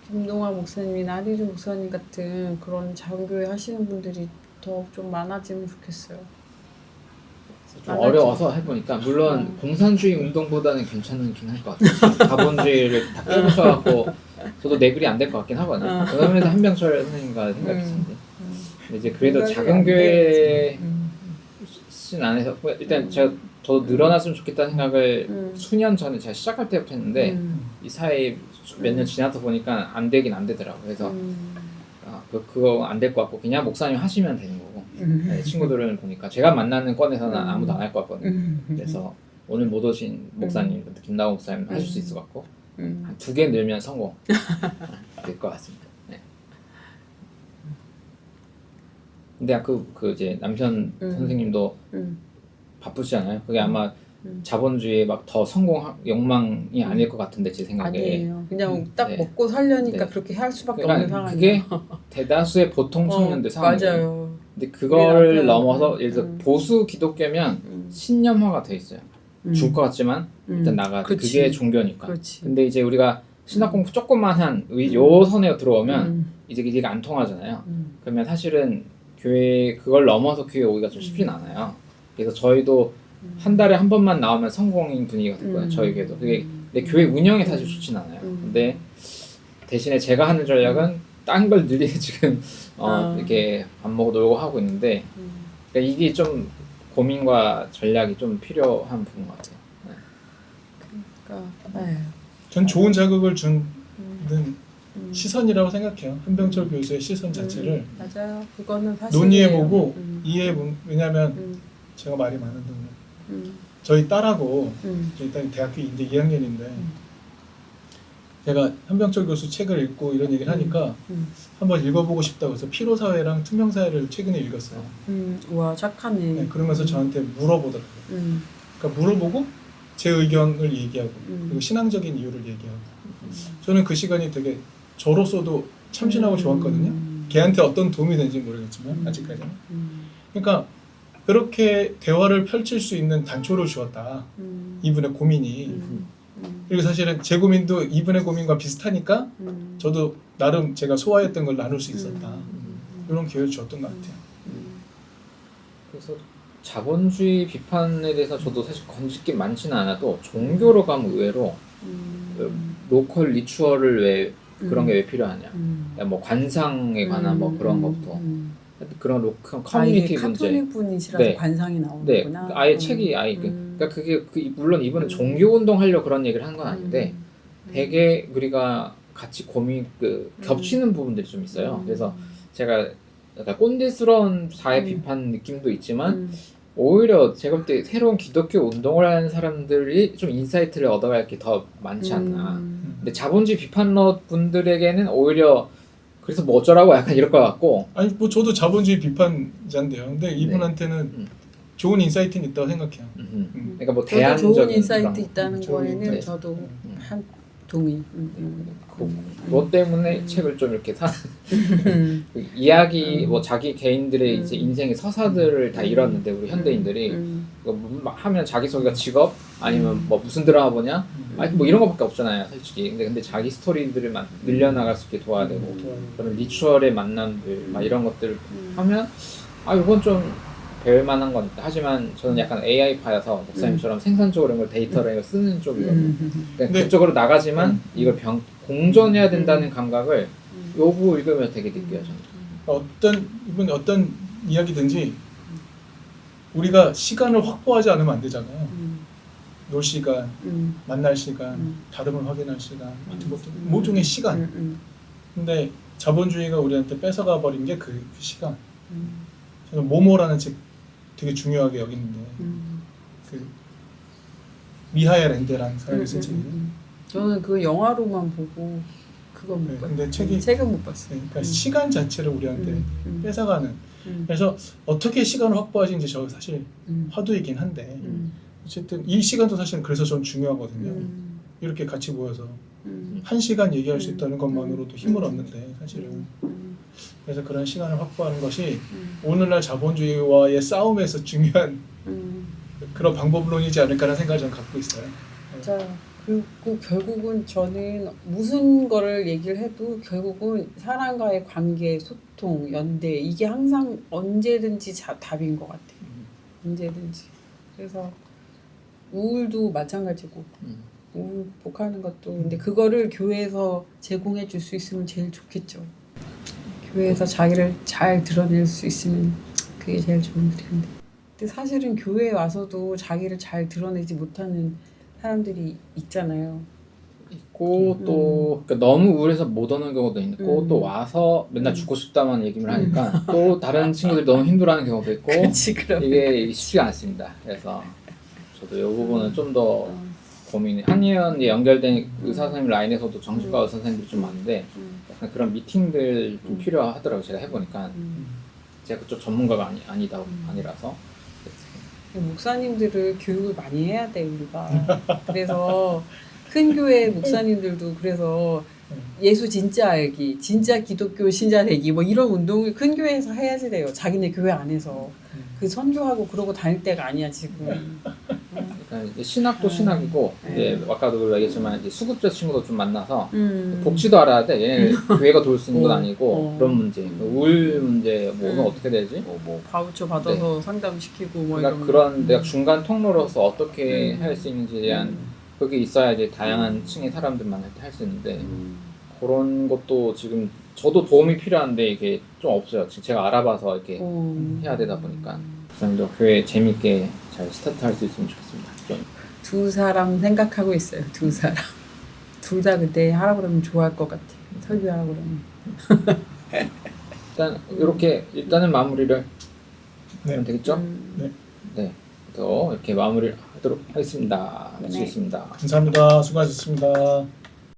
김동화 목사님이나 한희준 목사님 같은 그런 작은교회 하시는 분들이 더 좀 많아지면 좋겠어요. 좀 어려워서 해보니까 물론 공산주의 운동보다는 괜찮긴 할 것 같아요. 자본주의를 다 깨부셔갖고 저도 내 글이 안 될 것 같긴 하거든요. 그러면서 한병철 선생님과 생각이 비슷한데 이제 그래도 작은 교회 신 안에서 일단 저도 늘어났으면 좋겠다는 생각을 수년 전에 제가 시작할 때부터 했는데 이 사이 몇 년 지나서 보니까 안 되긴 안 되더라고요. 그래서 그거 안 될 것 같고 그냥 목사님 하시면 되는 거고 네, 친구들은 보니까 제가 만나는 건에서는 아무도 안 할 것 같거든요. 그래서 오늘 못 오신 목사님, 김나호 목사님 하실 수 있을 것 같고 한 2개 늘면 성공 될 것 같습니다. 네. 근데 그 이제 남편 선생님도 바쁘시잖아요. 그게 아마 자본주의에 막 더 성공 욕망이 아닐 것 같은데 제 생각에. 아니에요. 그냥 딱 네. 먹고 살려니까 네. 그렇게 할 수밖에 그러니까 없는 상황이에요. 그게 대다수의 보통 청년들 상황이에요. 맞아요. 근데 그거를 우리 남편은 넘어서 예를 들어 음. 보수 기독교면 신념화가 돼 있어요. 죽을 것 같지만 일단 나가. 그치. 그게 종교니까. 그렇지. 근데 이제 우리가 신학 공부 조금만 한 요 선에 들어오면 이제 이게 안 통하잖아요. 그러면 사실은 교회 그걸 넘어서 교회 오기가 좀 쉽진 않아요. 그래서 저희도 한 달에 한 번만 나오면 성공인 분위기가 됐거든요. 저희 교회도. 그게 근데 교회 운영이 사실 좋진 않아요. 근데 대신에 제가 하는 전략은 딴 걸 늘리게 지금 이렇게 밥 먹고 놀고 하고 있는데 그러니까 이게 좀 고민과 전략이 좀 필요한 부분 같아요. 네. 그러니까 전 좋은 자극을 주는 시선이라고 생각해요. 한병철 교수의 시선 자체를 맞아요. 그거는 사실 논의해보고 왜냐하면 제가 말이 많은 동안 저희 딸하고 일단 대학교 이제 2학년인데 제가 한병철 교수 책을 읽고 이런 얘기를 하니까 한번 읽어보고 싶다고 해서 피로사회랑 투명사회를 최근에 읽었어요. 와 착하네. 네, 그러면서 저한테 물어보더라고요. 그러니까 물어보고 제 의견을 얘기하고 그리고 신앙적인 이유를 얘기하고 저는 그 시간이 되게 저로서도 참신하고 좋았거든요. 걔한테 어떤 도움이 되는지 모르겠지만 아직까지는. 그러니까 그렇게 대화를 펼칠 수 있는 단초를 주었다. 이분의 고민이. 그리고 사실은 제 고민도 이분의 고민과 비슷하니까 저도 나름 제가 소화했던 걸 나눌 수 있었다. 이런 기회를 줬던 것 같아요. 그래서 자본주의 비판에 대해서 저도 사실 건질 게 많지는 않아도 종교로 가면 의외로 로컬 리추얼을 왜 그런 게 왜 필요하냐. 뭐 관상에 관한 뭐 그런 것부터 그런 로컬 커뮤니티 문제. 카톨릭 분이시라서 네. 관상이 네, 나오는구나. 아예 책이 아예 그러니까 그게 물론 이분은 종교 운동 하려고 그런 얘기를 한 건 아닌데 되게 우리가 같이 고민 겹치는 부분들이 좀 있어요. 그래서 제가 약간 꼰대스러운 사회 비판 느낌도 있지만 오히려 제가 볼 때 새로운 기독교 운동을 하는 사람들이 좀 인사이트를 얻어갈 게 더 많지 않나. 근데 자본주의 비판러 분들에게는 오히려 그래서 뭐 어쩌라고 약간 이럴 것 같고. 아니 뭐 저도 자본주의 비판자인데요. 근데 이분한테는 좋은 인사이트는 있다고 생각해요. 그러니까 뭐 저도 대안적인 좋은 인사이트 그런 있다는 좋은 거에는 인사이트. 저도 한 동의. 그것 때문에 책을 좀 이렇게 그 이야기 뭐 자기 개인들의 이제 인생의 서사들을 다 잃었는데 우리 현대인들이 막 하면 자기소개가 직업 아니면 뭐 무슨 드라마 보냐 아니 뭐 이런 거밖에 없잖아요 솔직히. 근데 자기 스토리들을 늘려나갈 수 있게 도와야 되고 그런 리추얼의 만남들 막 이런 것들 하면 이건 좀 배울 만한 건 있다. 하지만 저는 약간 AI파여서 목사님처럼 생산적으로 이런 걸 데이터를 이걸 쓰는 쪽이거든요. 그러니까 그쪽으로 나가지만 이걸 공존해야 된다는 감각을 요구 읽으면 되게 느껴요. 저는. 이분 어떤 이야기든지 우리가 시간을 확보하지 않으면 안 되잖아요. 놀 시간, 만날 시간, 다름을 확인할 시간 같은 것들 모종의 시간. 근데 자본주의가 우리한테 뺏어가 버린 게 그 시간. 저는 모모라는 책 되게 중요하게 여기는데 그 미하엘 엔데라는 사람이 쓴 책이에요. 저는 그 영화로만 보고 그건 못 봤어요. 근데 책은 못 봤어요. 그러니까 시간 자체를 우리한테 뺏어가는. 그래서 어떻게 시간을 확보하시는지 저 사실 화두이긴 한데 어쨌든 이 시간도 사실 그래서 좀 중요하거든요. 이렇게 같이 모여서 1시간 얘기할 수 있다는 것만으로도 힘을 얻는데 사실은. 그래서 그런 시간을 확보하는 것이 오늘날 자본주의와의 싸움에서 중요한 그런 방법론이지 않을까라는 생각을 저는 갖고 있어요. 맞아요. 그리고 결국은 저는 무슨 거를 얘기를 해도 결국은 사람과의 관계, 소통, 연대 이게 항상 언제든지 답인 것 같아요. 언제든지. 그래서 우울도 마찬가지고 우울 극복하는 것도 근데 그거를 교회에서 제공해 줄 수 있으면 제일 좋겠죠. 교회에서 자기를 잘 드러낼 수 있으면 그게 제일 좋은 일인데. 근데 사실은 교회에 와서도 자기를 잘 드러내지 못하는 사람들이 있잖아요. 있고 또 그러니까 너무 우울해서 못 오는 경우도 있고 또 와서 맨날 죽고 싶다만 얘기를 하니까 또 다른 친구들이 너무 힘들어하는 경우도 있고 그렇지 그럼. 이게 쉽지가 않습니다. 그래서 저도 이 부분은 좀 더 고민이 한의원에 연결된 의사 선생님 라인에서도 정신과 의사 선생님들이 좀 많은데 약간 그런 미팅들 좀 필요하더라고요. 제가 해보니까 제가 그쪽 전문가가 아니라서 목사님들을 교육을 많이 해야 돼 우리가. 그래서 큰 교회 목사님들도 그래서 예수 진짜 알기, 진짜 기독교 신자 되기 뭐 이런 운동을 큰 교회에서 해야지 돼요. 자기네 교회 안에서 그 선교하고 그러고 다닐 때가 아니야 지금. 그러니까 이제 신학도 신학이고 이제 아까도 얘기했지만 이제 수급자 친구도 좀 만나서 복지도 알아야 돼. 얘네 교회가 돌 수 있는 건 아니고 그런 문제, 우울 문제 뭐는 어떻게 되지? 뭐 바우처 받아서 상담시키고 뭐 그러니까 이런. 그런 내가 중간 통로로서 어떻게 할 수 있는지에 대한 그게 있어야지 다양한 층의 사람들 만날 때 할 수 있는데 그런 것도 지금 저도 도움이 필요한데 이게 좀 없어요. 지금 제가 알아봐서 이렇게 해야 되다 보니까 그래서 교회 재밌게 잘 스타트할 수 있으면 좋겠습니다. 좀. 두 사람 생각하고 있어요. 두 사람. 둘 다 그때 하라 그러면 좋아할 것 같아. 설교하라 그러면. 일단 이렇게 일단은 마무리를 하면 되겠죠? 네. 네. 또 이렇게 마무리를 하도록 하겠습니다. 네. 마치겠습니다. 감사합니다. 수고하셨습니다.